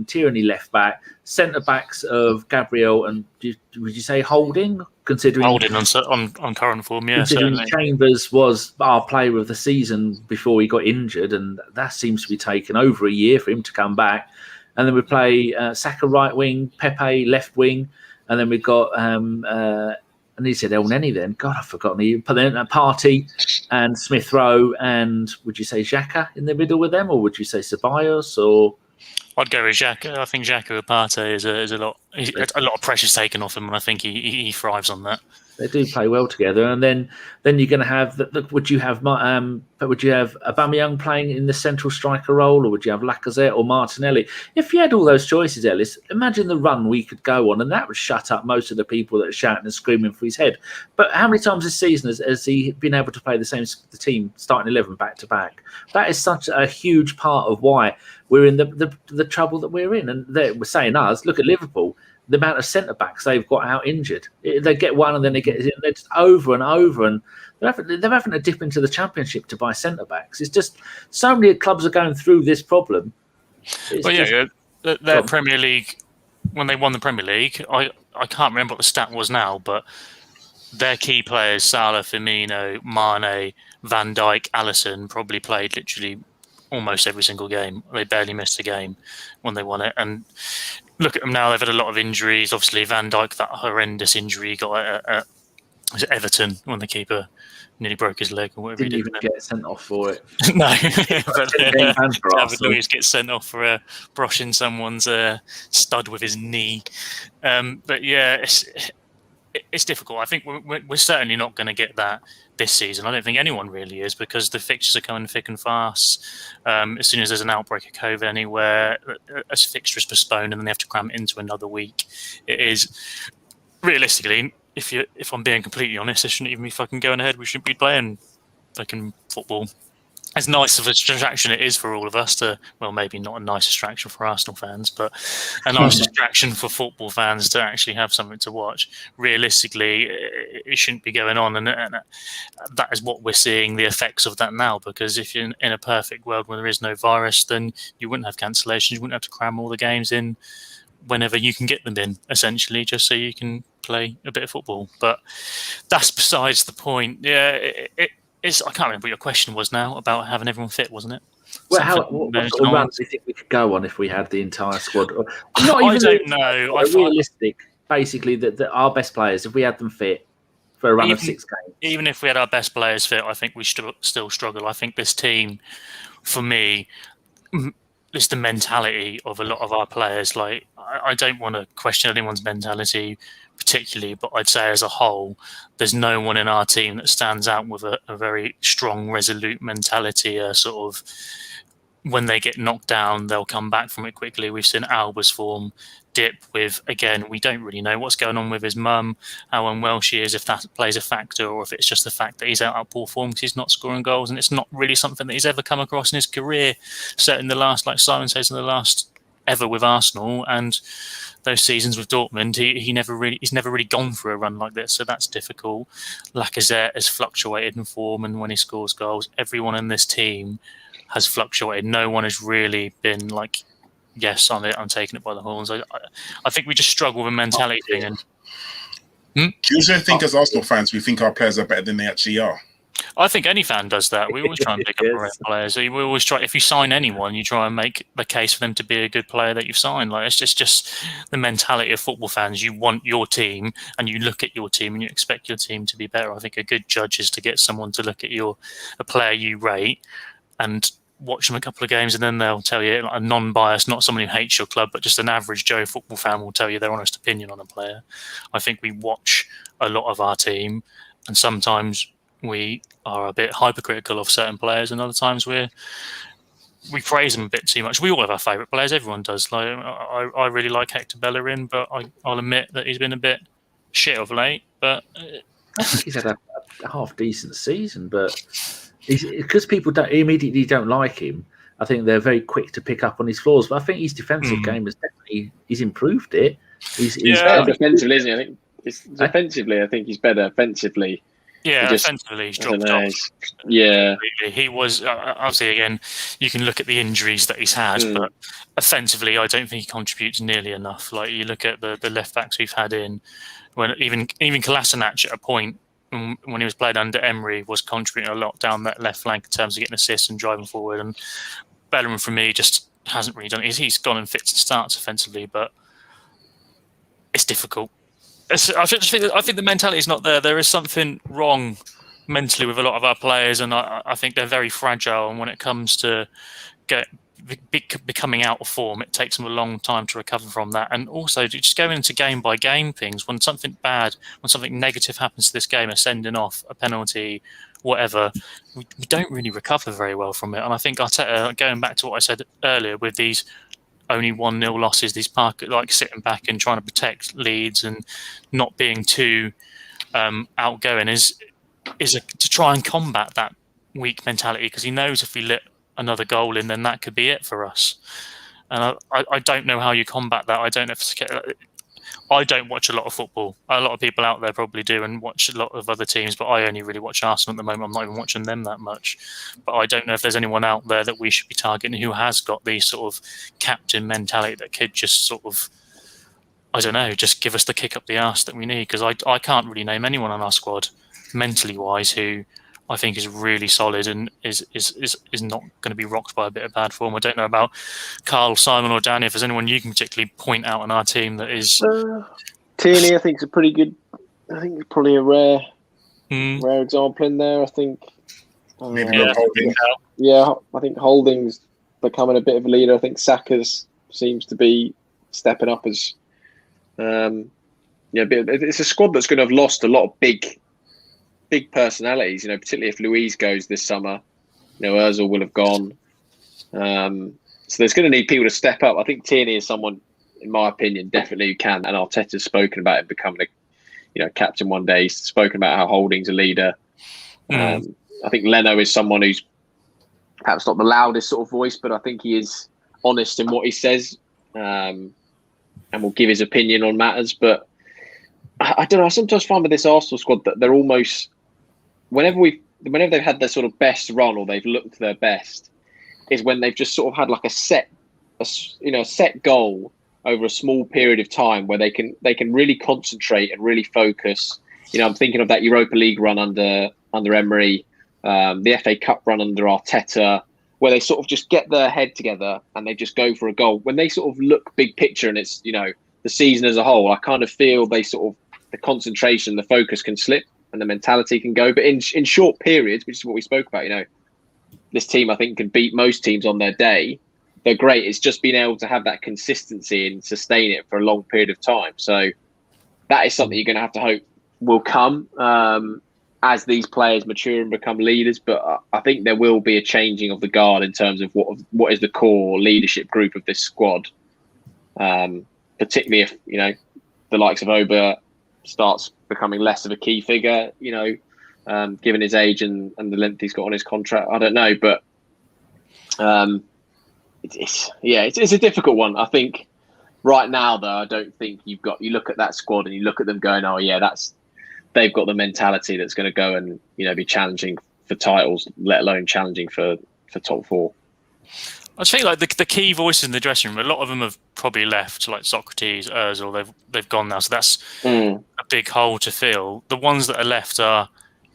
Tierney left back, centre backs of Gabriel and would you say Holding? Considering Holding on current form, yeah. Considering certainly. Chambers was our player of the season before he got injured, and that seems to be taking over a year for him to come back. And then we play Saka right wing, Pepe left wing, and then we've got And he said El Neni then. God, I've forgotten. He put then Partey and Smith Rowe, and would you say Xhaka in the middle with them, or would you say Ceballos? Or I'd go with Xhaka. I think Xhaka with Partey is a lot. A lot of pressure's taken off him, and I think he thrives on that. They do play well together, and then you're going to have. Would you have Aubameyang playing in the central striker role, or would you have Lacazette or Martinelli? If you had all those choices, Ellis, imagine the run we could go on, and that would shut up most of the people that are shouting and screaming for his head. But how many times this season has he been able to play the team starting 11 back to back? That is such a huge part of why we're in the trouble that we're in, and we're saying us. Look at Liverpool. The amount of centre backs they've got out injured, they get one and then they're just over and over, and they're having to dip into the Championship to buy centre backs. It's just so many clubs are going through this problem. Their Premier League, when they won the Premier League, I can't remember what the stat was now, but their key players, Salah, Firmino, Mane, Van Dijk, Alisson, probably played literally almost every single game. They barely missed a game when they won it, and look at them now. They've had a lot of injuries. Obviously, Van Dijk, that horrendous injury he got at Everton when the keeper nearly broke his leg or whatever. Didn't even get sent off for it. No, but David Luiz gets sent off for brushing someone's stud with his knee. But yeah, it's difficult. I think we're certainly not going to get that this season. I don't think anyone really is, because the fixtures are coming thick and fast. As soon as there's an outbreak of COVID anywhere, a fixture is postponed and then they have to cram it into another week. It is realistically, if I'm being completely honest, they shouldn't even be fucking going ahead. We shouldn't be playing fucking football. As nice of a distraction it is for all of us to, well, maybe not a nice distraction for Arsenal fans, but a nice distraction for football fans to actually have something to watch. Realistically, it shouldn't be going on, and that is what we're seeing the effects of that now, because if you're in a perfect world where there is no virus, then you wouldn't have cancellations, you wouldn't have to cram all the games in whenever you can get them in, essentially, just so you can play a bit of football. But that's besides the point. Yeah, I can't remember what your question was now about having everyone fit, wasn't it? Well, what sort of runs do you think we could go on if we had the entire squad? I don't know. Realistic, basically, that our best players, if we had them fit for a run of 6 games. Even if we had our best players fit, I think we still struggle. I think this team, for me, it's the mentality of a lot of our players. Like, I don't want to question anyone's mentality particularly, but I'd say as a whole, there's no one in our team that stands out with a very strong, resolute mentality. Sort of, when they get knocked down, they'll come back from it quickly. We've seen Alba's form dip with, again, we don't really know what's going on with his mum, how unwell she is, if that plays a factor, or if it's just the fact that he's out of poor form because he's not scoring goals, and it's not really something that he's ever come across in his career, certainly the last, like Simon says, in the last ever with Arsenal, and those seasons with Dortmund, he's never really gone through a run like this, so that's difficult. Lacazette has fluctuated in form, and when he scores goals, everyone in this team has fluctuated. No one has really been like, yes, I'm taking it by the horns. I think we just struggle with a mentality thing. And do you also think, as Arsenal fans, we think our players are better than they actually are? I think any fan does that. We always try and pick up our own players. We always try. If you sign anyone, you try and make the case for them to be a good player that you've signed. Like, it's just the mentality of football fans. You want your team, and you look at your team, and you expect your team to be better. I think a good judge is to get someone to look at a player you rate and watch them a couple of games, and then they'll tell you, like, a non-biased, not someone who hates your club, but just an average Joe football fan will tell you their honest opinion on a player. I think we watch a lot of our team, and sometimes we are a bit hypercritical of certain players, and other times we praise them a bit too much. We all have our favourite players. Everyone does. Like, I really like Hector Bellerin, but I'll admit that he's been a bit shit of late. But I think he's had a half decent season, but because people immediately don't like him, I think they're very quick to pick up on his flaws. But I think his defensive game has definitely improved it. He's better defensively, isn't he? I think defensively, I think he's better offensively. Yeah, offensively, he's dropped off. Yeah. He was, obviously, again, you can look at the injuries that he's had, but offensively, I don't think he contributes nearly enough. Like, you look at the left backs we've had in, when even Kolasinac at a point, when he was played under Emery, was contributing a lot down that left flank in terms of getting assists and driving forward. And Bellerin, for me, just hasn't really done it. He's gone in fits and starts offensively, but it's difficult. I think the mentality is not there. There is something wrong mentally with a lot of our players, and I think they're very fragile. And when it comes to becoming out of form, it takes them a long time to recover from that. And also, just going into game by game things, when something negative happens to this game, a sending off, a penalty, whatever, we don't really recover very well from it. And I think Arteta, going back to what I said earlier, with these only 1-0 losses, these sitting back and trying to protect leads and not being too outgoing, is to try and combat that weak mentality, because he knows if we let another goal in, then that could be it for us. And I don't know how you combat that. I don't know if I don't watch a lot of football. A lot of people out there probably do and watch a lot of other teams, but I only really watch Arsenal at the moment. I'm not even watching them that much. But I don't know if there's anyone out there that we should be targeting who has got the sort of captain mentality that could just sort of, I don't know, just give us the kick up the arse that we need. Because I can't really name anyone on our squad, mentally wise, who I think is really solid and is not going to be rocked by a bit of bad form. I don't know about Karl, Simon, or Danny. If there's anyone you can particularly point out on our team that is Tierney, I think, is a pretty good. I think it's probably a rare example in there. I think. Maybe not Holding. Yeah, I think Holding's becoming a bit of a leader. I think Saka's seems to be stepping up as. It's a squad that's going to have lost a lot of big personalities, particularly if Luiz goes this summer. Ozil will have gone. So there's going to need people to step up. I think Tierney is someone, in my opinion, definitely who can. And Arteta's spoken about him becoming a captain one day. He's spoken about how Holding's a leader. I think Leno is someone who's perhaps not the loudest sort of voice, but I think he is honest in what he says, and will give his opinion on matters. But I don't know. I sometimes find with this Arsenal squad that they're almost, whenever they've had their sort of best run or they've looked their best, is when they've just sort of had like a set goal over a small period of time where they can really concentrate and really focus. I'm thinking of that Europa League run under Emery, the FA Cup run under Arteta, where they sort of just get their head together and they just go for a goal. When they sort of look big picture and it's the season as a whole, I kind of feel they sort of, the concentration, the focus can slip and the mentality can go. But in short periods, which is what we spoke about, this team I think can beat most teams on their day. They're great. It's just being able to have that consistency and sustain it for a long period of time. So that is something you're going to have to hope will come as these players mature and become leaders. But I think there will be a changing of the guard in terms of what is the core leadership group of this squad. Particularly if, the likes of Oba starts becoming less of a key figure, given his age and the length he's got on his contract. I don't know, but it's a difficult one. I think right now, though, I don't think you look at that squad and you look at them going, oh yeah, they've got the mentality that's going to go and be challenging for titles, let alone challenging for top four. I think like the key voices in the dressing room, a lot of them have probably left, like Socrates, Ozil, they've gone now. So that's a big hole to fill. The ones that are left are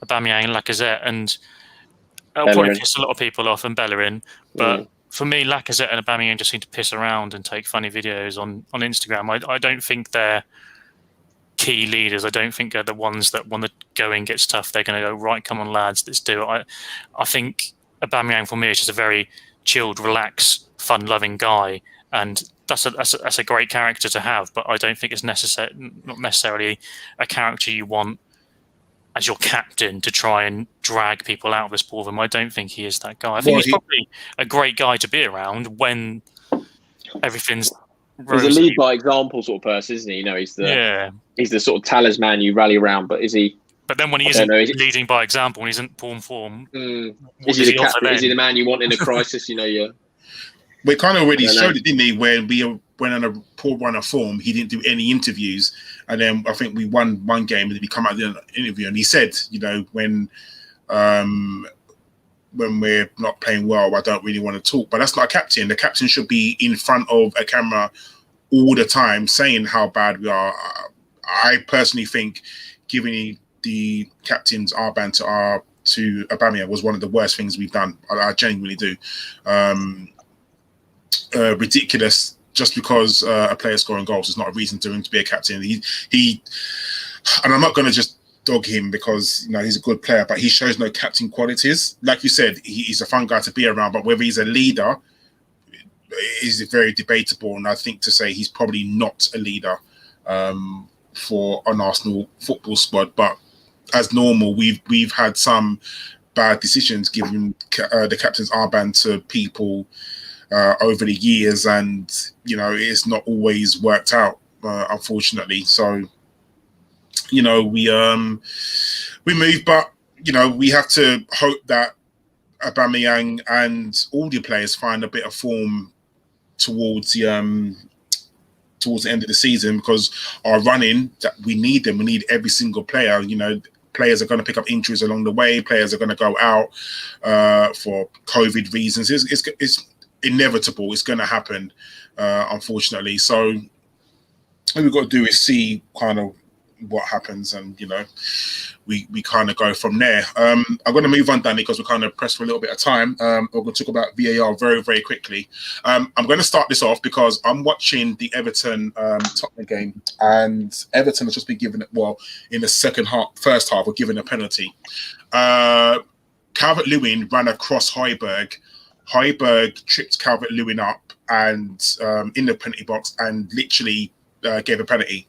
Aubameyang and Lacazette, and it'll probably piss a lot of people off, and Bellerin. But for me, Lacazette and Aubameyang just seem to piss around and take funny videos on Instagram. I don't think they're key leaders. I don't think they're the ones that when the going gets tough, they're going to go, right, come on lads, let's do it. I think Aubameyang for me is just a very chilled, relaxed, fun-loving guy, and that's a great character to have. But I don't think it's not necessarily a character you want as your captain to try and drag people out of this ballroom. I don't think he is that guy. I think he's probably a great guy to be around when everything's rosy. He's a lead by example sort of person, isn't he? He's the sort of talisman you rally around. But is he? But then when he isn't leading by example, when he isn't poor form, is he the captain? Is he the man you want in a crisis? We kind of already showed it, didn't he? When we went on a poor run of form, he didn't do any interviews, and then I think we won one game, and we come out in the interview, and he said, when we're not playing well, I don't really want to talk. But that's not a captain. The captain should be in front of a camera all the time, saying how bad we are. I personally think giving the captain's armband to Aubameyang was one of the worst things we've done. I genuinely do. Ridiculous just because a player's scoring goals is not a reason to him to be a captain. He and I'm not going to just dog him because he's a good player, but he shows no captain qualities. Like you said, he's a fun guy to be around, but whether he's a leader is very debatable. And I think to say he's probably not a leader for an Arsenal football squad. But as normal, we've had some bad decisions giving the captain's armband to people over the years, and it's not always worked out, unfortunately. So we move, but we have to hope that Aubameyang and all the players find a bit of form towards the end of the season, because our running, that we need them. We need every single player. Players are going to pick up injuries along the way. Players are going to go out for COVID reasons. It's inevitable. It's going to happen, unfortunately. So what we've got to do is see kind of what happens, and we kind of go from there. I'm going to move on, Danny, because we're kind of pressed for a little bit of time. We're going to talk about VAR very, very quickly. I'm going to start this off because I'm watching the Everton Tottenham game, and Everton has just been given in the first half, were given a penalty. Calvert-Lewin ran across Højbjerg. Højbjerg tripped Calvert-Lewin up and in the penalty box and literally gave a penalty.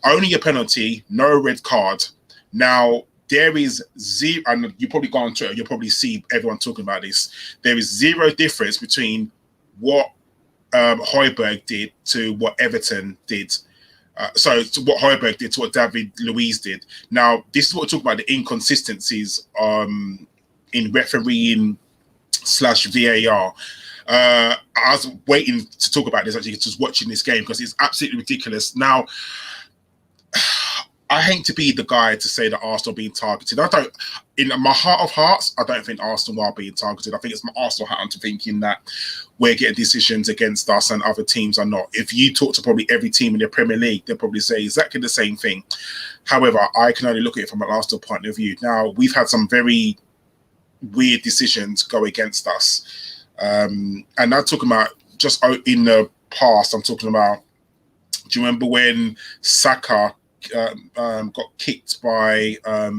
Only a penalty, no red card. Now, there is zero, and you probably go on Twitter, you'll probably see everyone talking about this. There is zero difference between what Højbjerg did to what Everton did. To what Højbjerg did to what David Luiz did. Now, this is what we're talking about, the inconsistencies in refereeing /VAR. I was waiting to talk about this, actually, just watching this game, because it's absolutely ridiculous. Now, I hate to be the guy to say that Arsenal are being targeted. In my heart of hearts, I don't think Arsenal are being targeted. I think it's my Arsenal hat onto thinking that we're getting decisions against us and other teams are not. If you talk to probably every team in the Premier League, they'll probably say exactly the same thing. However, I can only look at it from an Arsenal point of view. Now, we've had some very weird decisions go against us. And I'm talking about just in the past, I'm talking about, do you remember when Saka got kicked by, I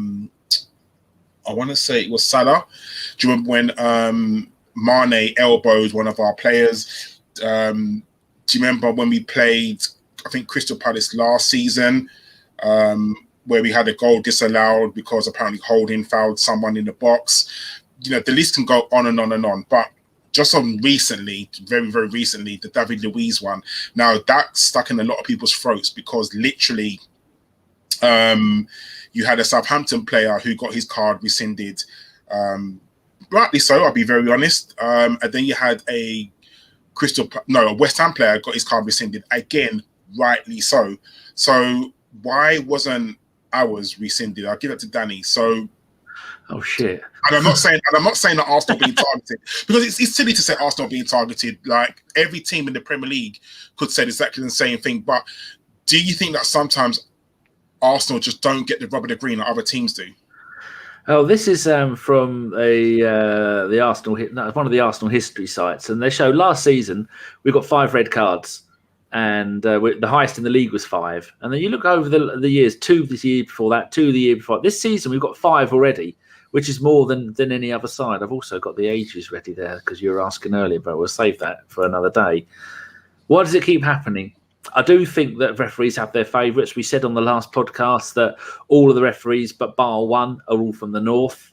want to say it was Salah? Do you remember when Mane elbowed one of our players? Do you remember when we played, I think, Crystal Palace last season, where we had a goal disallowed because apparently Holding fouled someone in the box? The list can go on and on and on. But just on recently, very, very recently, the David Luiz one. Now, that stuck in a lot of people's throats because literally you had a Southampton player who got his card rescinded. Rightly so, I'll be very honest. And then you had a West Ham player got his card rescinded. Again, rightly so. So why wasn't ours rescinded? I'll give it to Danny. So, oh shit. And I'm not saying that Arsenal being targeted, because it's silly to say Arsenal being targeted. Like, every team in the Premier League could say exactly the same thing. But do you think that sometimes Arsenal just don't get the rub of the green that other teams do? Oh, this is from the Arsenal, one of the Arsenal history sites, and they show last season we got 5 red cards, and the highest in the league was 5. And then you look over the years, 2 this year before that, 2 the year before. This season we've got 5 already, which is more than any other side. I've also got the ages ready there because you were asking earlier, but we'll save that for another day. Why does it keep happening? I do think that referees have their favourites. We said on the last podcast that all of the referees but bar one are all from the north.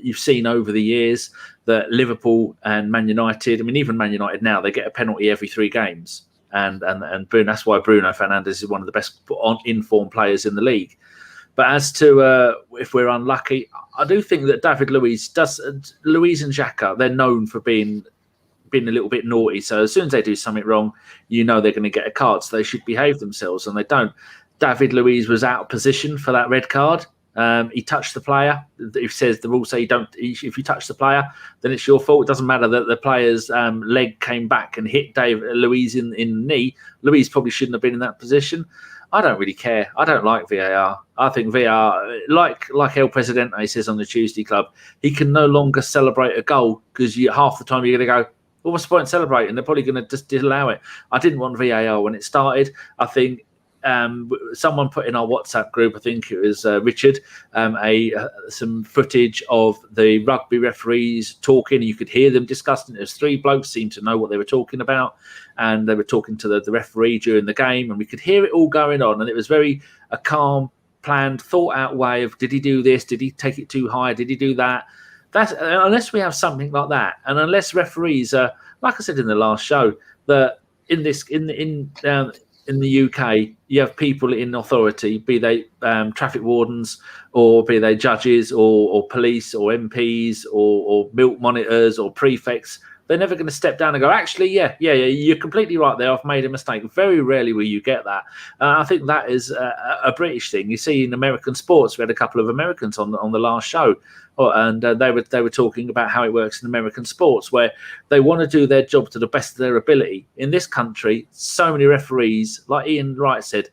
You've seen over the years that Liverpool and Man United, even Man United now, they get a penalty every 3 games. And Bruno, that's why Bruno Fernandes is one of the best in-form players in the league. But as to if we're unlucky, I do think that David Luiz and Xhaka, they're known for being a little bit naughty. So as soon as they do something wrong, they're going to get a card. So they should behave themselves, and they don't. David Luiz was out of position for that red card. He touched the player. It says the rules say if you touch the player, then it's your fault. It doesn't matter that the player's leg came back and hit Luiz in the knee. Luiz probably shouldn't have been in that position. I don't really care. I don't like VAR. I think VAR, like El Presidente says on the Tuesday Club, he can no longer celebrate a goal because half the time you're going to go, What's the point in celebrating? They're probably going to just allow it. I didn't want VAR when it started. I think someone put in our WhatsApp group, I think it was Richard, some footage of the rugby referees talking. You could hear them discussing. There's 3 blokes seemed to know what they were talking about, and they were talking to the referee during the game, and we could hear it all going on. And it was very a calm, planned, thought out way of, did he do this? Did he take it too high? Did he do that? That's unless we have something like that, and unless referees are, like I said in the last show, that in the UK, you have people in authority, be they traffic wardens or be they judges or police or MPs or milk monitors or prefects. They're never going to step down and go, actually, yeah, you're completely right there. I've made a mistake. Very rarely will you get that. I think that is a British thing. You see in American sports, we had a couple of Americans on the last show, and they were talking about how it works in American sports, where they want to do their job to the best of their ability. In this country, so many referees, like Ian Wright said,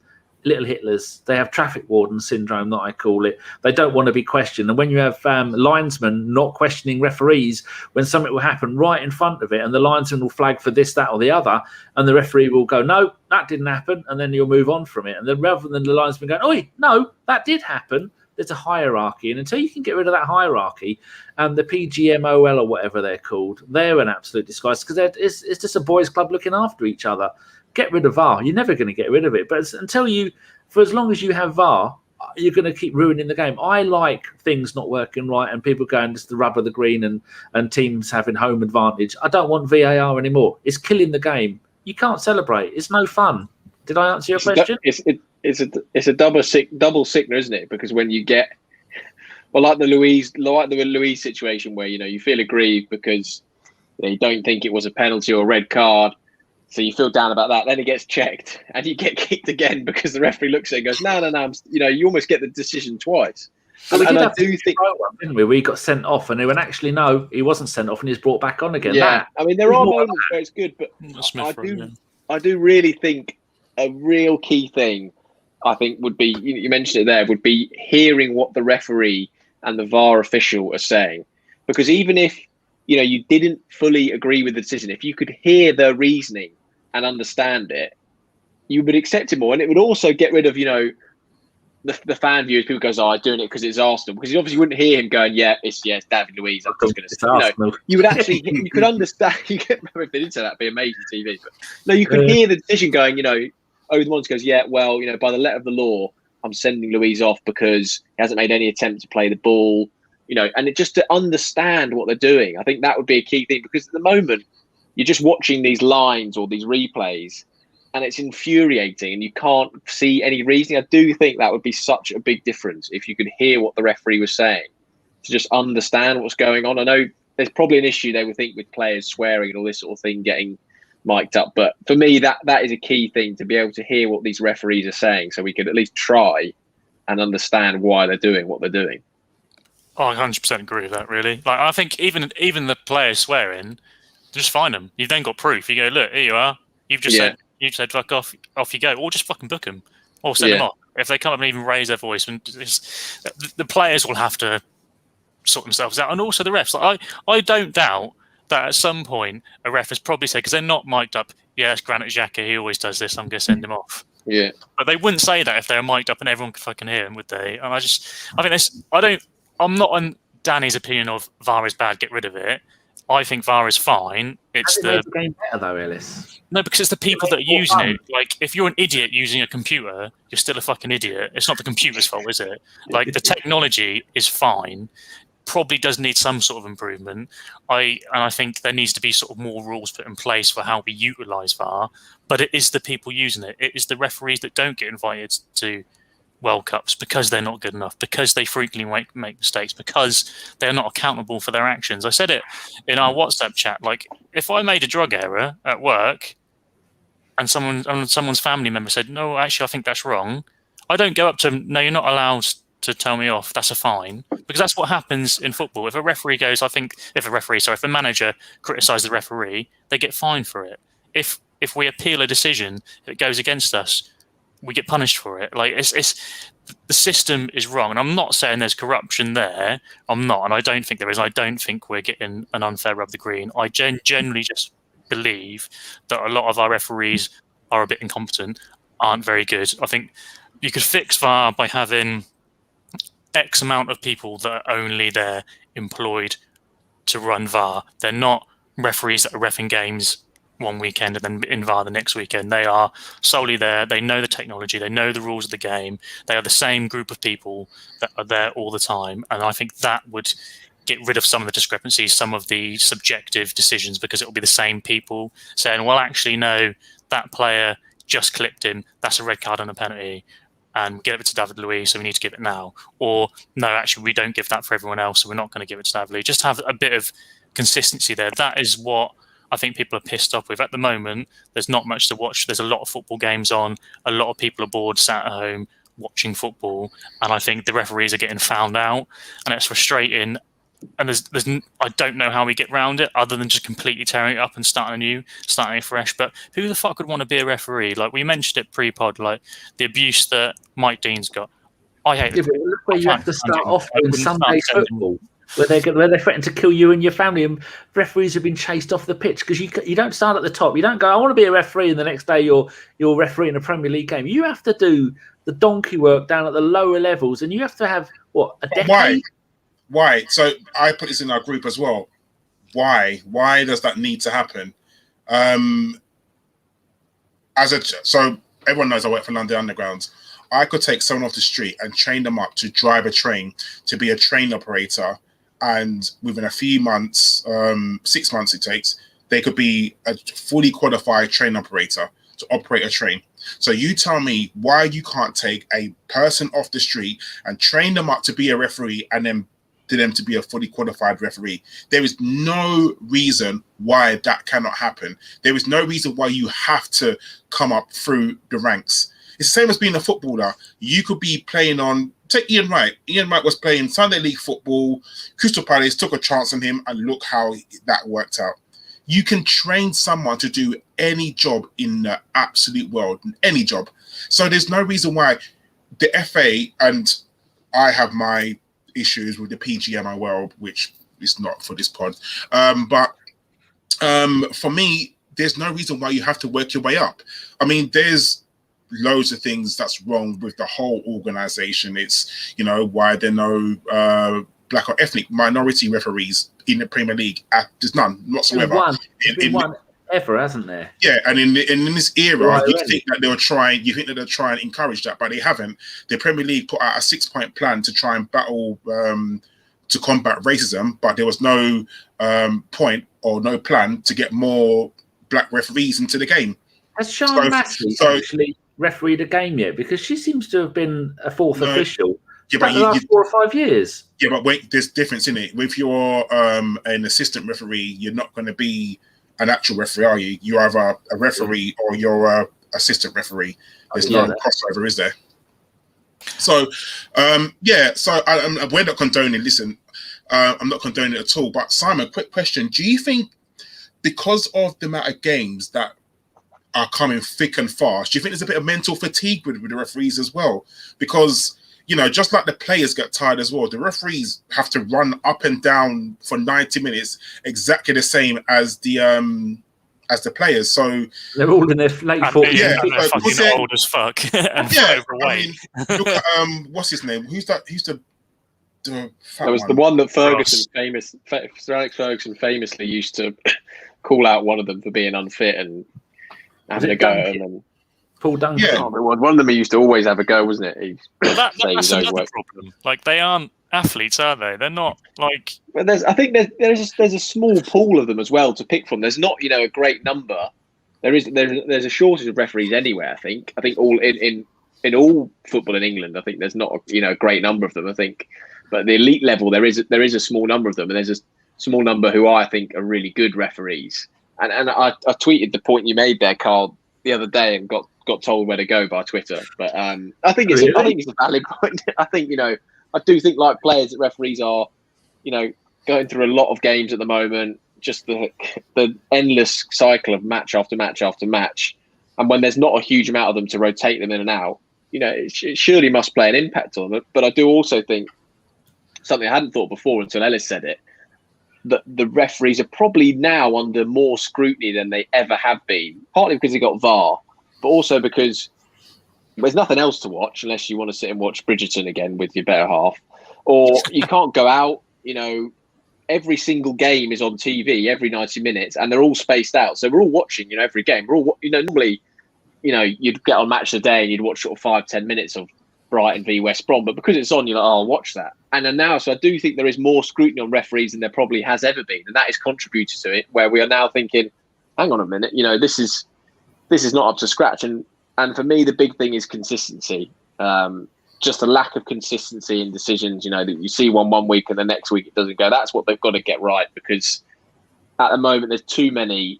little Hitlers. They have traffic warden syndrome, that I call it. They don't want to be questioned. And when you have linesmen not questioning referees, when something will happen right in front of it, and the linesman will flag for this, that, or the other, and the referee will go, no, that didn't happen, and then you'll move on from it. And then rather than the linesman going, oi, no, that did happen, there's a hierarchy. And until you can get rid of that hierarchy, and the PGMOL or whatever they're called, they're an absolute disgrace, because it's just a boys' club looking after each other. Get rid of VAR. You're never going to get rid of it. But for as long as you have VAR, you're going to keep ruining the game. I like things not working right and people going just the rub of the green and teams having home advantage. I don't want VAR anymore. It's killing the game. You can't celebrate. It's no fun. Did I answer your question? It's a double sickener, isn't it? Because when you get, well, like the Luiz situation where, you feel aggrieved because you don't think it was a penalty or a red card. So you feel down about that. Then it gets checked and you get kicked again because the referee looks at it and goes, no. You almost get the decision twice. And I do think, didn't we? We got sent off, and they went, actually, no, he wasn't sent off, and he's brought back on again. Yeah, there are moments where it's good, but I do really think a real key thing, I think, would be, you mentioned it there, would be hearing what the referee and the VAR official are saying. Because even if, you didn't fully agree with the decision, if you could hear their reasoning and understand it, you would accept it more. And it would also get rid of, the fan viewers. People goes, I'm doing it because it's Arsenal. Because you obviously wouldn't hear him going, it's David Luiz. I'm just going to say, Arsenal. You would actually, you could understand. If they did say that, it'd be amazing TV. But no, you could hear the decision going, the one goes, by the letter of the law, I'm sending Luiz off because he hasn't made any attempt to play the ball. And it just to understand what they're doing, I think that would be a key thing, because at the moment you're just watching these lines or these replays and it's infuriating and you can't see any reasoning. I do think that would be such a big difference if you could hear what the referee was saying, to just understand what's going on. I know there's probably an issue they would think with players swearing and all this sort of thing getting mic'd up, but for me that is a key thing, to be able to hear what these referees are saying so we could at least try and understand why they're doing what they're doing. I 100% agree with that, really. Like, I think even the players swearing, just find them. You've then got proof. You go, look, here you are. You've said fuck off you go. Or just fucking book them. Or send them off. If they can't even raise their voice, and the players will have to sort themselves out. And also the refs. Like, I don't doubt that at some point a ref has probably said, because they're not mic'd up, it's Granit Xhaka, he always does this, I'm going to send him off. Yeah. But they wouldn't say that if they were mic'd up and everyone could fucking hear him, would they? And I'm not on Danny's opinion of VAR is bad, get rid of it. I think VAR is fine. It's the game better though, Ellis. No, because it's the people that are using it. Like, if you're an idiot using a computer, you're still a fucking idiot. It's not the computer's fault, is it? Like, the technology is fine. Probably does need some sort of improvement. I think there needs to be sort of more rules put in place for how we utilise VAR. But it is the people using it. It is the referees that don't get invited to World Cups because they're not good enough, because they frequently make mistakes, because they're not accountable for their actions. I said it in our WhatsApp chat. Like, if I made a drug error at work and someone's family member said, no, actually, I think that's wrong, I don't go up to them, no, you're not allowed to tell me off, that's a fine. Because that's what happens in football. If a manager criticises the referee, they get fined for it. If we appeal a decision that goes against us, we get punished for it. Like, it's the system is wrong, and I'm not saying there's corruption there. I'm not, and I don't think there is. I don't think we're getting an unfair rub the green. I generally just believe that a lot of our referees are a bit incompetent, aren't very good. I think you could fix VAR by having X amount of people that are only there employed to run VAR. They're not referees that are reffing games one weekend and then in VAR the next weekend. They are solely there. They know the technology. They know the rules of the game. They are the same group of people that are there all the time. And I think that would get rid of some of the discrepancies, some of the subjective decisions, because it will be the same people saying, well, actually, no, that player just clipped him. That's a red card and a penalty. And we give it to David Luiz, so we need to give it now. Or, no, actually, we don't give that for everyone else, so we're not going to give it to David Luiz. Just have a bit of consistency there. That is what I think people are pissed off with. At the moment, there's not much to watch. There's a lot of football games on. A lot of people are bored, sat at home, watching football. And I think the referees are getting found out. And it's frustrating. And there's I don't know how we get round it other than just completely tearing it up and starting fresh. But who the fuck would want to be a referee? Like, we mentioned it pre-pod, like the abuse that Mike Dean's got. I hate it. Look where you have to start off in Sunday football, where they threaten to kill you and your family, and referees have been chased off the pitch because you don't start at the top. You don't go, I want to be a referee, and the next day you're refereeing a Premier League game. You have to do the donkey work down at the lower levels, and you have to have a decade. Why? So I put this in our group as well. Why? Why does that need to happen? So everyone knows I work for London Underground. I could take someone off the street and train them up to drive a train, to be a train operator, and within a few months, 6 months it takes, they could be a fully qualified train operator to operate a train. So you tell me why you can't take a person off the street and train them up to be a referee and then to them to be a fully qualified referee. There is no reason why that cannot happen. There is no reason why you have to come up through the ranks. It's the same as being a footballer. You could be playing on, take Ian Wright. Ian Wright was playing Sunday League football. Crystal Palace took a chance on him, and look how that worked out. You can train someone to do any job in the absolute world, any job. So there's no reason why the FA, and I have my issues with the PGMI world, which is not for this pod. But for me, there's no reason why you have to work your way up. I mean, there's loads of things that's wrong with the whole organization. It's, why there are no black or ethnic minority referees in the Premier League. There's none whatsoever. There's one ever, hasn't there? Yeah, and in this era, you think that they're trying to encourage that, but they haven't. The Premier League put out a 6-point plan to try and battle to combat racism, but there was no point or no plan to get more black referees into the game. Has Sian Massey actually refereed a game yet? Because she seems to have been a fourth official. Yeah, but the last 4 or 5 years. Yeah, but wait, there's difference in it. If you're an assistant referee, you're not going to be an actual referee, are you? You're either a referee or you're a assistant referee. There's no crossover, is there? So, so we're not condoning. Listen, I'm not condoning it at all. But Simon, quick question: do you think because of the amount of games that are coming thick and fast, do you think there's a bit of mental fatigue with the referees as well? Because just like the players get tired as well, the referees have to run up and down for 90 minutes, exactly the same as the players. So they're all in their late 40s. Yeah, they're fucking old as fuck. And overweight. I mean, look at what's his name? Who's that? Who's the fat That was one? the one that Sir Alex Ferguson famously used to call out one of them for being unfit and having a go at him. And Paul Duncan. Yeah. One of them he used to always have a go, wasn't it? That's another problem. Like, they aren't athletes, are they? They're not like. But I think there's a small pool of them as well to pick from. There's not a great number. There's a shortage of referees anywhere. I think all in all football in England. I think there's not a great number of them. I think, but at the elite level there is a small number of them, and there's a small number who I think are really good referees. And I tweeted the point you made there, Karl, the other day, and got told where to go by Twitter. But I think it's a valid point. I think I do think like players that referees are going through a lot of games at the moment. Just the endless cycle of match after match after match, and when there's not a huge amount of them to rotate them in and out, it surely must play an impact on them. But I do also think something I hadn't thought before until Ellis said it. the referees are probably now under more scrutiny than they ever have been, partly because they got VAR, but also because there's nothing else to watch unless you want to sit and watch Bridgerton again with your better half, or you can't go out. Every single game is on TV every 90 minutes, and they're all spaced out. So we're all watching, every game. We're all, normally, you'd get on Match of the Day and you'd watch sort of 5-10 minutes of Brighton v West Brom, but because it's on, you're like, oh, I'll watch that. And then now, so I do think there is more scrutiny on referees than there probably has ever been, and that is contributed to it. Where we are now thinking, hang on a minute, this is not up to scratch. And for me, the big thing is consistency. Just a lack of consistency in decisions. That you see one week and the next week it doesn't go. That's what they've got to get right, because at the moment there's too many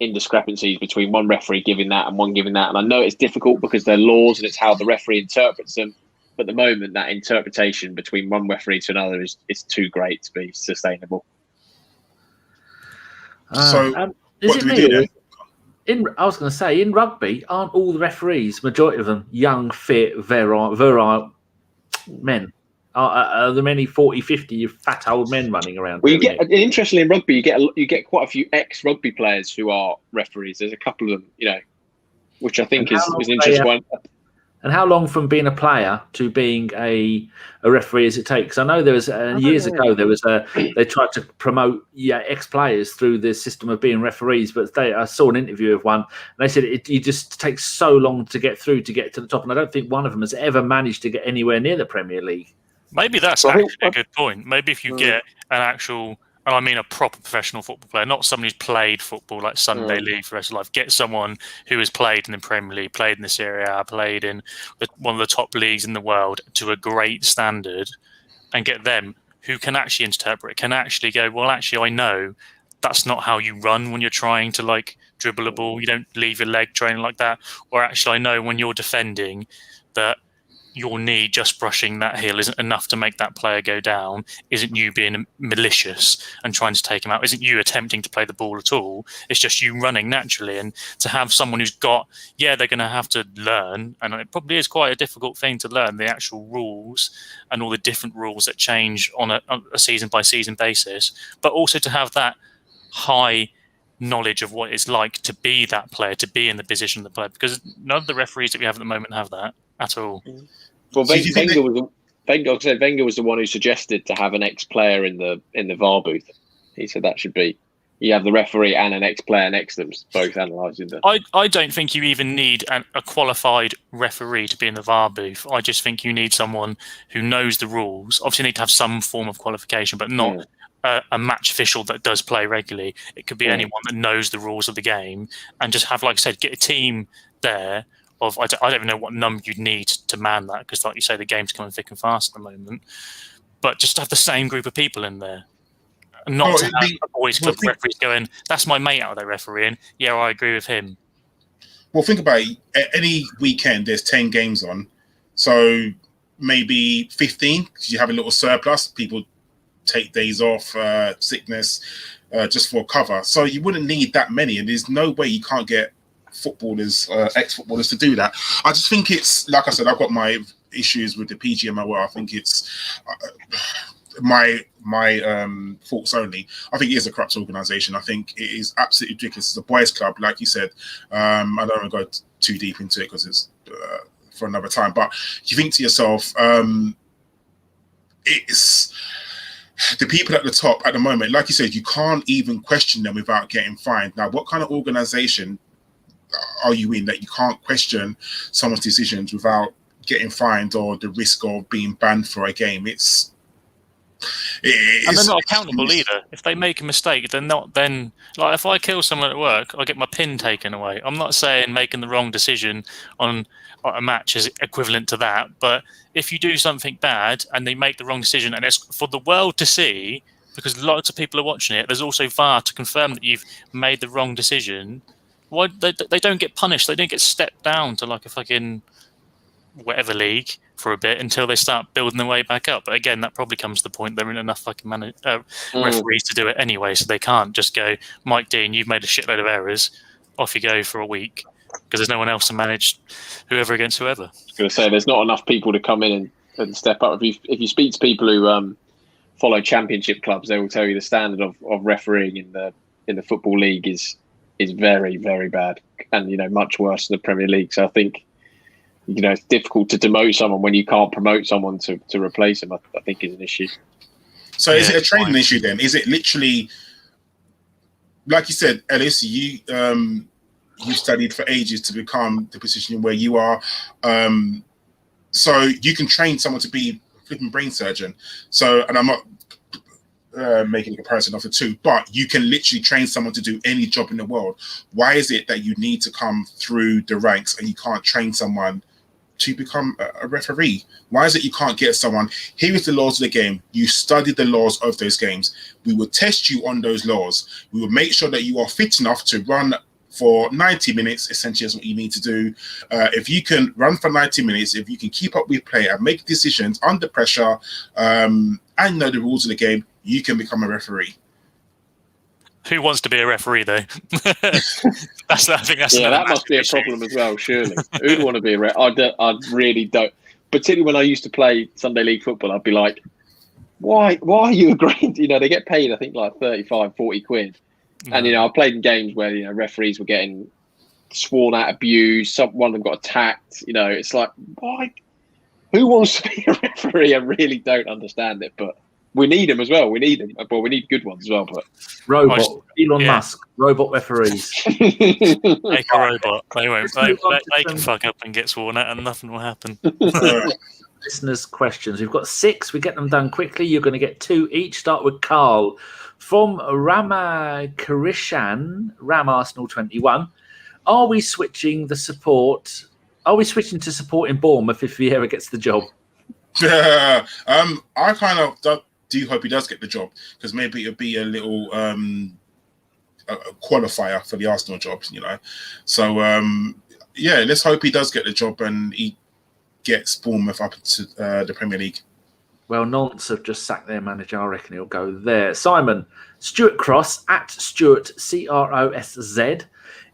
indiscrepancies between one referee giving that and one giving that. And I know it's difficult because they're laws and it's how the referee interprets them. But at the moment, that interpretation between one referee to another is too great to be sustainable. So what do we do then? I was going to say, in rugby, aren't all the referees, majority of them, young, fit, virile men? Are there many 40, 50 fat old men running around? Well, interestingly, in rugby, you get quite a few ex-rugby players who are referees. There's a couple of them, which I think is an interesting one. And how long from being a player to being a referee does it take? Because I know there was years ago they tried to promote ex-players through the system of being referees, but I saw an interview of one and they said it just takes so long to get to the top, and I don't think one of them has ever managed to get anywhere near the Premier League. Maybe that's actually a good point. Maybe if you get an actual, and I mean a proper professional football player, not someone who's played football like Sunday League for the rest of life. Get someone who has played in the Premier League, played in the Serie A, played in one of the top leagues in the world to a great standard, and get them who can actually interpret, can actually go, well, actually, I know that's not how you run when you're trying to dribble a ball. You don't leave your leg training like that. Or actually, I know when you're defending that your knee just brushing that heel isn't enough to make that player go down. Isn't you being malicious and trying to take him out? Isn't you attempting to play the ball at all? It's just you running naturally. And to have someone who's got, they're going to have to learn, and it probably is quite a difficult thing to learn, the actual rules and all the different rules that change on a season by season basis, but also to have that high knowledge of what it's like to be that player, to be in the position of the player, because none of the referees that we have at the moment have that at all. Well, Wenger was the one who suggested to have an ex-player in the VAR booth. He said that should be, you have the referee and an ex-player next to them, both analysing the. I don't think you even need a qualified referee to be in the VAR booth. I just think you need someone who knows the rules. Obviously, you need to have some form of qualification, but not a match official that does play regularly. It could be anyone that knows the rules of the game, and just have, like I said, get a team there. I don't even know what number you'd need to man that, because, like you say, the game's coming thick and fast at the moment. But just to have the same group of people in there, and not to have a boys' club referees going, "That's my mate out there refereeing." Yeah, I agree with him. Well, think about it. Any weekend, there's 10 games on, so maybe 15 because you have a little surplus. People take days off, sickness, just for cover. So you wouldn't need that many, and there's no way you can't get footballers, ex-footballers to do that. I just think it's, like I said, I've got my issues with the PGMOL. I think it's my thoughts only. I think it is a corrupt organisation. I think it is absolutely ridiculous. It's a boys' club, like you said. I don't want to go too deep into it because it's for another time. But you think to yourself, it's the people at the top at the moment. Like you said, you can't even question them without getting fined. Now, what kind of organisation are you in that you can't question someone's decisions without getting fined or the risk of being banned for a game? And they're not accountable either. If they make a mistake, they're not then, like, if I kill someone at work, I get my pin taken away. I'm not saying making the wrong decision on a match is equivalent to that, but if you do something bad and they make the wrong decision and it's for the world to see, because lots of people are watching it, there's also VAR to confirm that you've made the wrong decision. Why they don't get punished? They don't get stepped down to like a fucking whatever league for a bit until they start building their way back up. But again, that probably comes to the point there aren't enough fucking referees to do it anyway, so they can't just go, Mike Dean, you've made a shitload of errors, off you go for a week, because there's no one else to manage whoever against whoever. I was going to say, there's not enough people to come in and step up. If you speak to people who follow Championship clubs, they will tell you the standard of refereeing in the Football League is very, very bad, and much worse than the Premier League. So I think it's difficult to demote someone when you can't promote someone to replace him. I think is an issue. So is it a training issue then? Is it literally, like you said, Ellis? You studied for ages to become the position where you are. So you can train someone to be a flipping brain surgeon. So, and I'm not making a comparison of the two, but you can literally train someone to do any job in the world. Why is it that you need to come through the ranks and you can't train someone to become a referee? Why is it you can't get someone, here is the laws of the game, you studied the laws of those games, we will test you on those laws, we will make sure that you are fit enough to run for 90 minutes, essentially is what you need to do. If you can run for 90 minutes, if you can keep up with play and make decisions under pressure and know the rules of the game, you can become a referee. Who wants to be a referee, though? I think that's that must be a problem as well, surely. Who'd want to be a referee? I really don't. Particularly when I used to play Sunday League football, I'd be like, why are you agreeing? They get paid, I think, like 35, 40 quid. And, I played in games where, referees were getting sworn at, abused. One of them got attacked. It's like, why? Who wants to be a referee? I really don't understand it, but we need them as well. We need them. Well, we need good ones as well. But Elon Musk, robot referees. Make a robot. They can fuck up and get sworn at, and nothing will happen. Listeners' questions. We've got 6. We get them done quickly. You're going to get 2 each. Start with Karl from Rama Karishan, Ram Arsenal 21. Are we switching to supporting Bournemouth if Vieira gets the job? I kind of do hope he does get the job, because maybe it'll be a little a qualifier for the Arsenal job, So let's hope he does get the job and he gets Bournemouth up to the Premier League. Well, Nantes have just sacked their manager. I reckon he'll go there. Simon, Stuart Cross at Stuart CROSZ.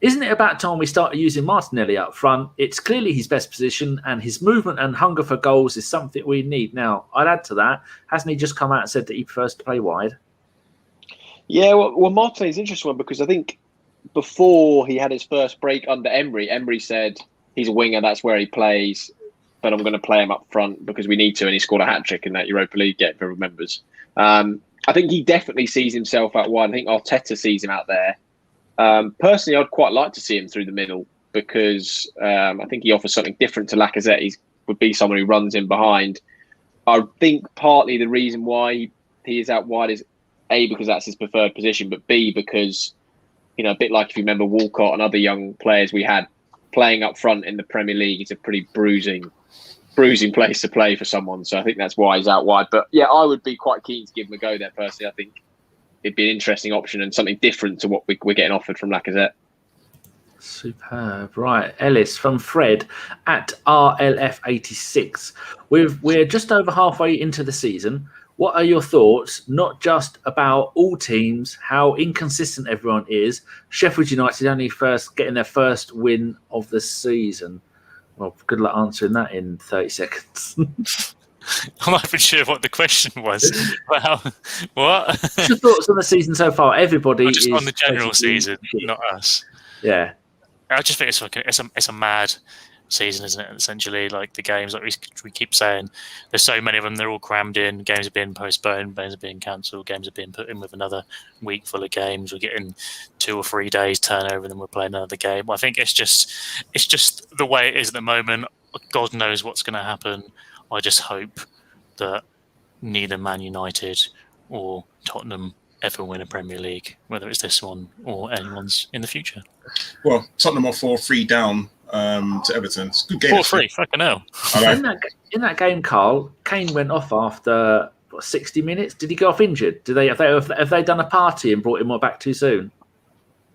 Isn't it about time we started using Martinelli up front? It's clearly his best position, and his movement and hunger for goals is something we need. Now, I'd add to that, hasn't he just come out and said that he prefers to play wide? Yeah, well Martinelli's an interesting one, because I think before he had his first break under Emery said he's a winger, that's where he plays, but I'm going to play him up front because we need to, and he scored a hat-trick in that Europa League game, if everyone remembers. I think he definitely sees himself out wide. I think Arteta sees him out there. Personally, I'd quite like to see him through the middle, because I think he offers something different to Lacazette. He would be someone who runs in behind. I think partly the reason why he is out wide is A, because that's his preferred position, but B, because, a bit like if you remember Walcott and other young players we had playing up front in the Premier League, it's a pretty bruising place to play for someone. So I think that's why he's out wide. But yeah, I would be quite keen to give him a go there personally. I think it'd be an interesting option and something different to what we're getting offered from Lacazette. Superb. Right. Ellis from Fred at RLF86. We're just over halfway into the season. What are your thoughts, not just about all teams, how inconsistent everyone is? Sheffield United only getting their first win of the season. Well, good luck answering that in 30 seconds. I'm not even sure what the question was. Wow. What? What's your thoughts on the season so far? Everybody just on the general season, not us. Yeah. I just think it's a mad season, isn't it? Essentially, like the games, like we keep saying, there's so many of them. They're all crammed in. Games are being postponed. Games are being cancelled. Games are being put in with another week full of games. We're getting 2 or 3 days turnover, and then we're playing another game. I think it's just the way it is at the moment. God knows what's going to happen. I just hope that neither Man United or Tottenham ever win a Premier League, whether it's this one or anyone's in the future. Well, Tottenham are 4-3 down to Everton. It's a good game. 4-3, fucking hell. In that game, Karl, Kane went off after 60 minutes. Did he go off injured? Have they done a party and brought him back too soon?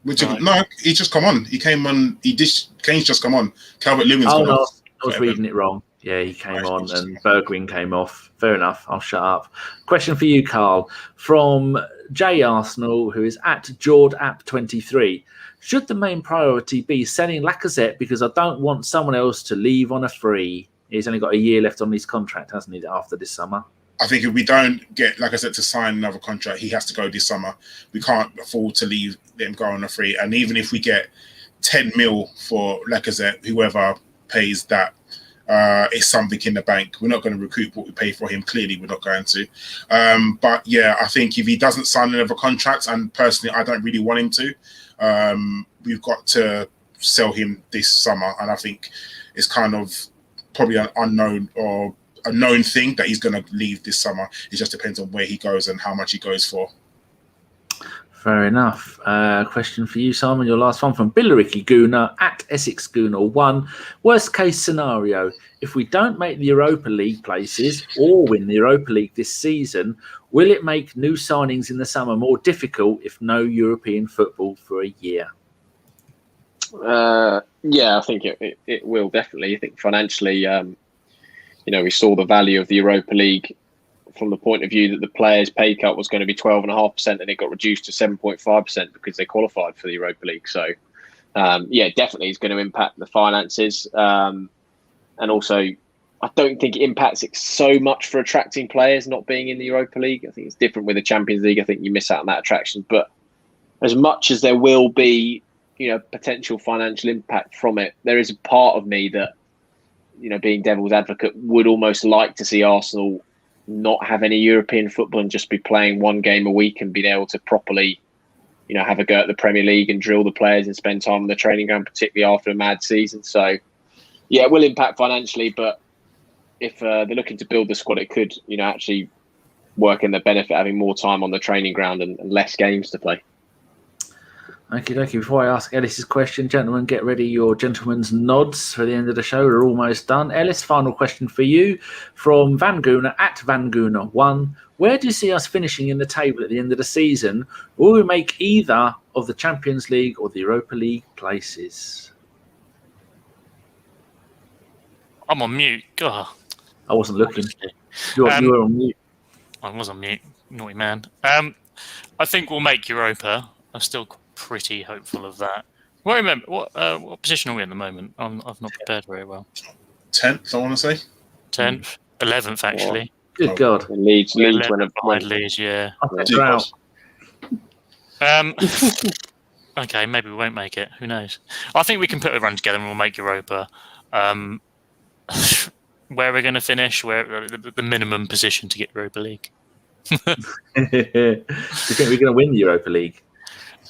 No, he just come on. He came on. Kane's just come on. Calvert-Lewin's gone off. I was reading it wrong. Yeah, he came on and Bergkamp came off. Fair enough. I'll shut up. Question for you, Karl, from J Arsenal, who is at JordApp23. Should the main priority be selling Lacazette because I don't want someone else to leave on a free? He's only got a year left on his contract, hasn't he, after this summer? I think if we don't get, like I said, to sign another contract, he has to go this summer. We can't afford to leave them go on a free. And even if we get 10 mil for Lacazette, whoever pays that, it's something in the bank. We're not going to recoup what we pay for him. Clearly, we're not going to. But yeah, I think if he doesn't sign another contract, and personally, I don't really want him to, we've got to sell him this summer. And I think it's kind of probably an unknown or a known thing that he's going to leave this summer. It just depends on where he goes and how much he goes for. Fair enough. Question for you, Simon. Your last one from Billericay Gooner at Essex Gooner 1. Worst case scenario, if we don't make the Europa League places or win the Europa League this season, will it make new signings in the summer more difficult if no European football for a year? Yeah, I think it will definitely. I think financially, we saw the value of the Europa League from the point of view that the players' pay cut was going to be 12.5%, and it got reduced to 7.5% because they qualified for the Europa League. So, definitely is going to impact the finances. And also, I don't think it impacts it so much for attracting players not being in the Europa League. I think it's different with the Champions League. I think you miss out on that attraction. But as much as there will be, potential financial impact from it, there is a part of me that, being devil's advocate, would almost like to see Arsenal not have any European football and just be playing one game a week and being able to properly, have a go at the Premier League and drill the players and spend time on the training ground, particularly after a mad season. So, yeah, it will impact financially, but if they're looking to build the squad, it could, actually work in their benefit, having more time on the training ground and less games to play. Okay, before I ask Ellis's question, gentlemen, get ready your gentlemen's nods for the end of the show. We're almost done. Ellis, final question for you from Van Gooner at Van Gooner 1. Where do you see us finishing in the table at the end of the season? Will we make either of the Champions League or the Europa League places? I'm on mute. God. I wasn't looking. You were on mute. I was on mute. Naughty man. I think we'll make Europa. I'm still pretty hopeful of that. Well, remember what position are we in at the moment? I've not prepared very well. 10th, I want to say. 10th, 11th actually. Good God. Leeds went Leeds, yeah. Okay, maybe we won't make it. Who knows? I think we can put a run together and we'll make Europa. Where we're going to finish? Where the minimum position to get Europa League? Do you think we're going to win the Europa League?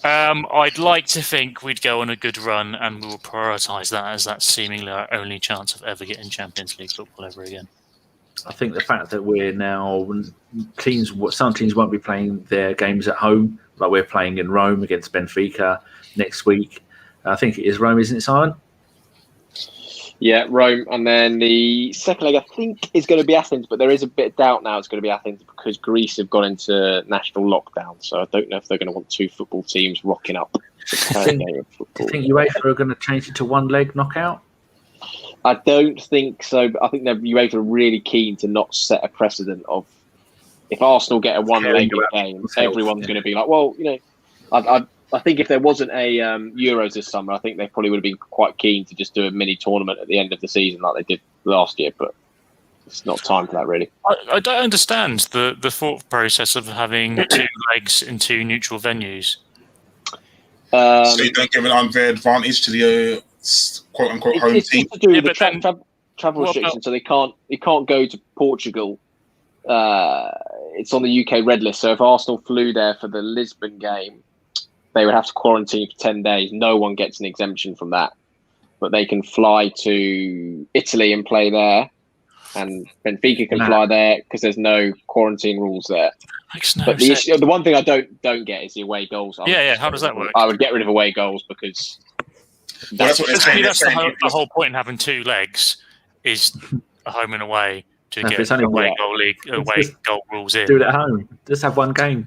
I'd like to think we'd go on a good run and we will prioritise that as that's seemingly our only chance of ever getting Champions League football ever again. I think the fact that we're now some teams won't be playing their games at home, like we're playing in Rome against Benfica next week. I think it is Rome, isn't it, Simon? Yeah, Rome, and then the second leg I think is going to be Athens, but there is a bit of doubt now it's going to be Athens because Greece have gone into national lockdown, so I don't know if they're going to want two football teams rocking up. Do you think UEFA are going to change it to one leg knockout? I don't think so, but I think UEFA are really keen to not set a precedent of if Arsenal get a one-leg game, everyone's going to be like, well, I think if there wasn't a Euros this summer, I think they probably would have been quite keen to just do a mini tournament at the end of the season like they did last year, but it's not time for that, really. I don't understand the thought process of having two legs in two neutral venues. So you don't give an unfair advantage to the quote-unquote home team? It's to do with the travel restrictions, so they can't go to Portugal. It's on the UK red list, so if Arsenal flew there for the Lisbon game, they would have to quarantine for 10 days. No one gets an exemption from that. But they can fly to Italy and play there. And Benfica can fly there because there's no quarantine rules there. But the one thing I don't get is the away goals. How does that work? I would get rid of away goals because... That's what they're saying. The whole point in having two legs is a home and away to get away goal rules in. Do it at home. Just have one game.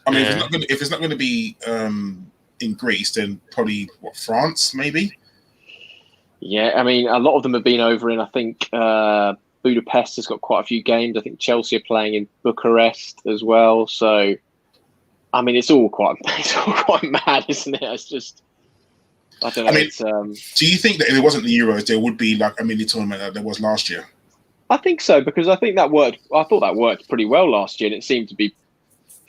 I mean, if it's not going to be in Greece, then probably France, maybe. Yeah, I mean, a lot of them have been over in. I think Budapest has got quite a few games. I think Chelsea are playing in Bucharest as well. So, I mean, it's all quite mad, isn't it? It's just, I don't know. I mean, do you think that if it wasn't the Euros, there would be like a mini tournament that there was last year? I think so, because I think that worked. I thought that worked pretty well last year, and it seemed to be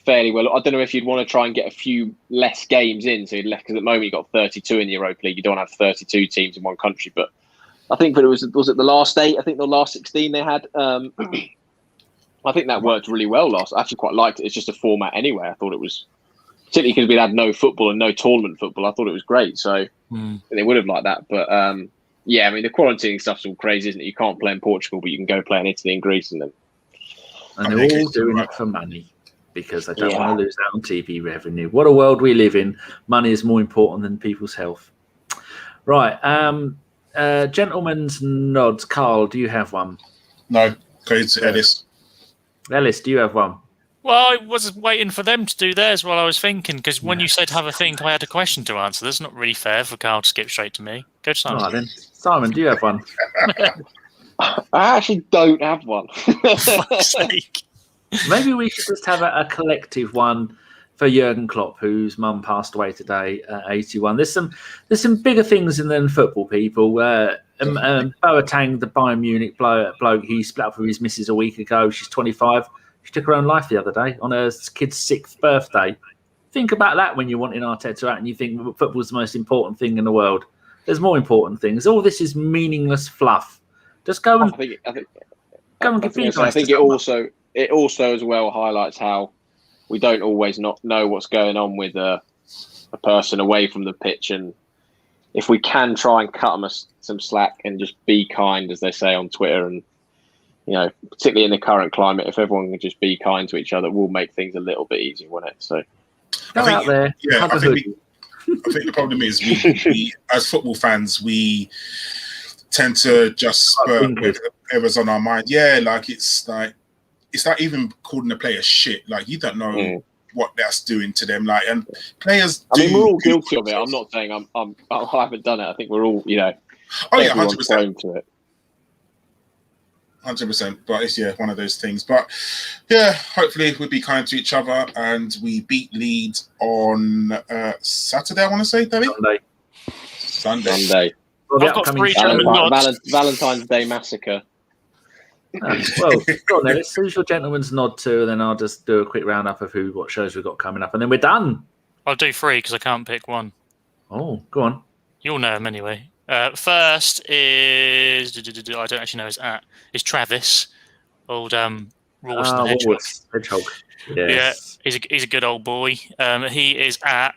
fairly well. I don't know if you'd want to try and get a few less games in, so you'd left, because at the moment you've got 32 in the Europa League. You don't have 32 teams in one country, but I think that was it the last 8? I think the last 16 they had. I think that worked really well last. I actually quite liked it. It's just a format anyway. I thought it was, particularly because we'd had no football and no tournament football. I thought it was great. So they would have liked that. But yeah, I mean, the quarantining stuff's all crazy, isn't it? You can't play in Portugal, but you can go play in Italy and Greece, and they're all doing it for money because they don't want to lose out on TV revenue. What a world we live in! Money is more important than people's health. Right, gentlemen's nods. Karl, do you have one? No, go to Ellis. Ellis, do you have one? Well, I was waiting for them to do theirs while I was thinking, because when you said have a think, I had a question to answer. That's not really fair for Karl to skip straight to me. Go to Simon. All right, then. Simon, do you have one? I actually don't have one. For fuck's sake. Maybe we should just have a collective one for Jurgen Klopp, whose mum passed away today at 81. There's some bigger things than football, people. Boateng, the Bayern Munich bloke, he split up with his missus a week ago. She's 25. She took her own life the other day on her kid's 6th birthday. Think about that when you're wanting Arteta out and you think football's the most important thing in the world. There's more important things. All this is meaningless fluff. Just go and give feedback. I think it also as well highlights how we don't always not know what's going on with a person away from the pitch, and if we can try and cut them some slack and just be kind, as they say on Twitter, and particularly in the current climate, if everyone can just be kind to each other, it will make things a little bit easier, won't it? So go out there. Yeah, I think the problem is we as football fans, we tend to just spur whatever's on our mind. Yeah, it's like even calling a player shit. Like, you don't know what that's doing to them. Like, and players. I mean, we're all guilty of it. I'm not saying I haven't done it. I think we're all, Oh yeah, 100%. To it. 100%. But it's one of those things. But yeah, hopefully we'll be kind to each other, and we beat Leeds on Saturday. I want to say, Danny. Sunday. Well, I've got 3 gentlemen nods. Valentine's Day massacre. Well, go on, Ellis. Who's your gentleman's nod to? And then I'll just do a quick roundup of what shows we've got coming up, and then we're done. I'll do 3 because I can't pick one. Oh, go on. You'll know him anyway. First is I don't actually know his at. Is Travis, old Rawson Hedgehog. Yes. Yeah, he's a good old boy. He is at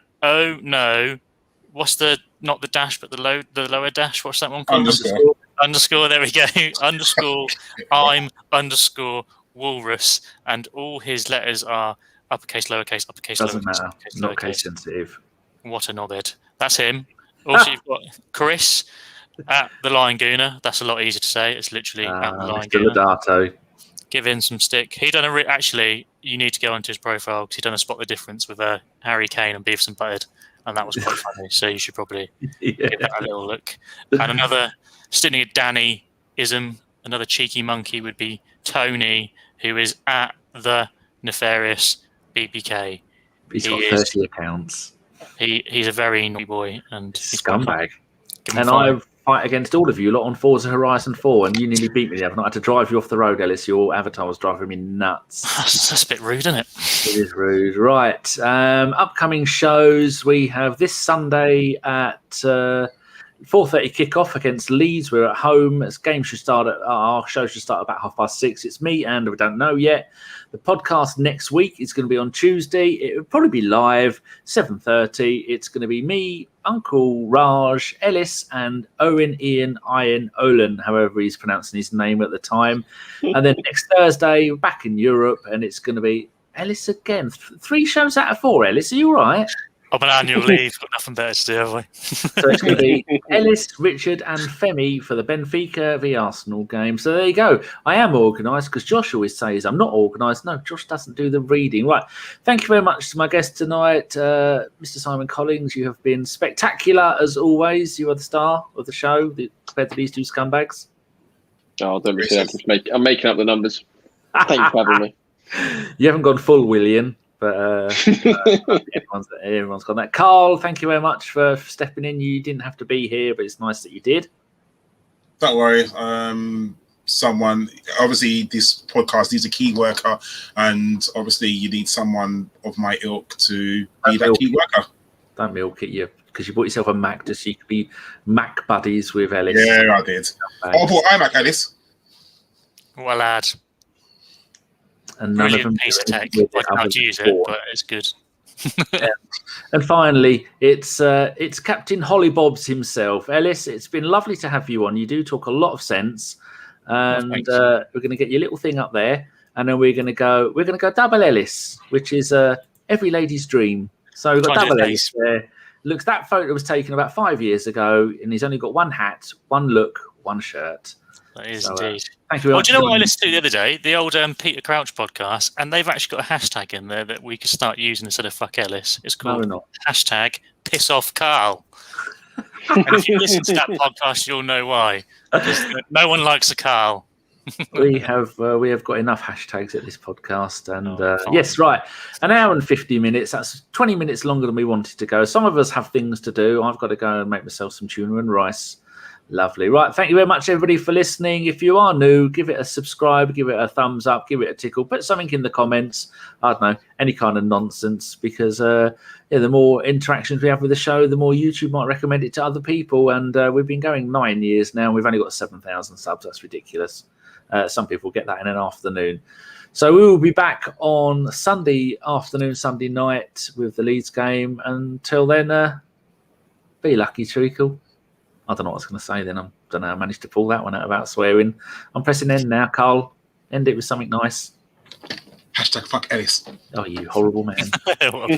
what's not the dash but the lower dash? What's that one called? Underscore. There we go. Underscore. I'm underscore Walrus, and all his letters are uppercase, lowercase, uppercase. Doesn't lowercase, matter. uppercase, Not lowercase. case sensitive. What a knobhead. That's him. Also, you've got Chris at the Lion Gooner. That's a lot easier to say. It's literally at the Lion Gooner. Lodato. Give in some stick. He done actually, you need to go onto his profile because he done a spot the difference with Harry Kane and Beavis and Butthead, and that was quite funny. So you should probably give that a little look. And another sitting at Danny-ism, another cheeky monkey would be Tony, who is at the nefarious BPK. He's got 30 accounts. He's a very naughty boy and scumbag. And I fight against all of you lot on Forza Horizon 4, and you nearly beat me. I've not had to drive you off the road, Ellis. Your avatar was driving me nuts. That's a bit rude, isn't it? It is rude. Right. Upcoming shows. We have this Sunday at 4:30 kickoff against Leeds. We're at home. Our show should start about 6:30. It's me, and we don't know yet. The podcast next week is going to be on Tuesday. It will probably be live 7:30. It's going to be me, Uncle Raj, Ellis, and Owen Ian Olin, however he's pronouncing his name at the time. And then next Thursday, we're back in Europe, and it's going to be Ellis again. 3 shows out of 4. Ellis, are you all right? I'm on annual leave. Got nothing better to do, have I? So it's going to be Ellis, Richard, and Femi for the Benfica v Arsenal game. So there you go. I am organised because Josh always says I'm not organised. No, Josh doesn't do the reading. Right. Thank you very much to my guest tonight, Mr. Simon Collins. You have been spectacular as always. You are the star of the show compared to these 2 scumbags. Oh, don't be silly. I'm making up the numbers. Thank you for having me. You haven't gone full Willian. But everyone's got that. Karl, thank you very much for stepping in. You didn't have to be here, but it's nice that you did. Don't worry. someone. Obviously, this podcast needs a key worker, and obviously, you need someone of my ilk to be that key worker. Don't milk it, you, because you bought yourself a Mac just so you could be Mac buddies with Ellis. Yeah, I did. I bought iMac, Ellis. Well, lad. And none Brilliant of them piece of tech. with I it can't other use than it, four. but it's good. And finally, it's Captain Hollybobs himself, Ellis. It's been lovely to have you on. You do talk a lot of sense, and thanks. we're going to get your little thing up there, and then we're going to go double Ellis, which is every lady's dream. So we've got Try to do double a Ellis there. Looks, that photo was taken about 5 years ago, and he's only got one hat, one look, one shirt. That is So, indeed. Thank you very Well, much. do you know what I listened to the other day? The old Peter Crouch podcast, and they've actually got a hashtag in there that we could start using instead of fuck Ellis. It's No, called we're not. hashtag piss off Karl. And if you listen to that podcast, you'll know why. Because no one likes a Karl. we have got enough hashtags at this podcast, and fine. yes, right, an hour and 50 minutes. That's 20 minutes longer than we wanted to go. Some of us have things to do. I've got to go and make myself some tuna and rice. Lovely. Right, thank you very much, everybody, for listening. If you are new, give it a subscribe, give it a thumbs up, give it a tickle, put something in the comments. I don't know, any kind of nonsense, because the more interactions we have with the show, the more YouTube might recommend it to other people. And we've been going 9 years now. We've only got 7,000 subs. That's ridiculous. Some people get that in an afternoon. So we will be back on Sunday afternoon, Sunday night with the Leeds game. Until then, be lucky, treacle. I don't know what I was going to say then. I don't know. I managed to pull that one out about swearing. I'm pressing end now, Karl. End it with something nice. Hashtag fuck Ellis. Oh, you horrible man. What a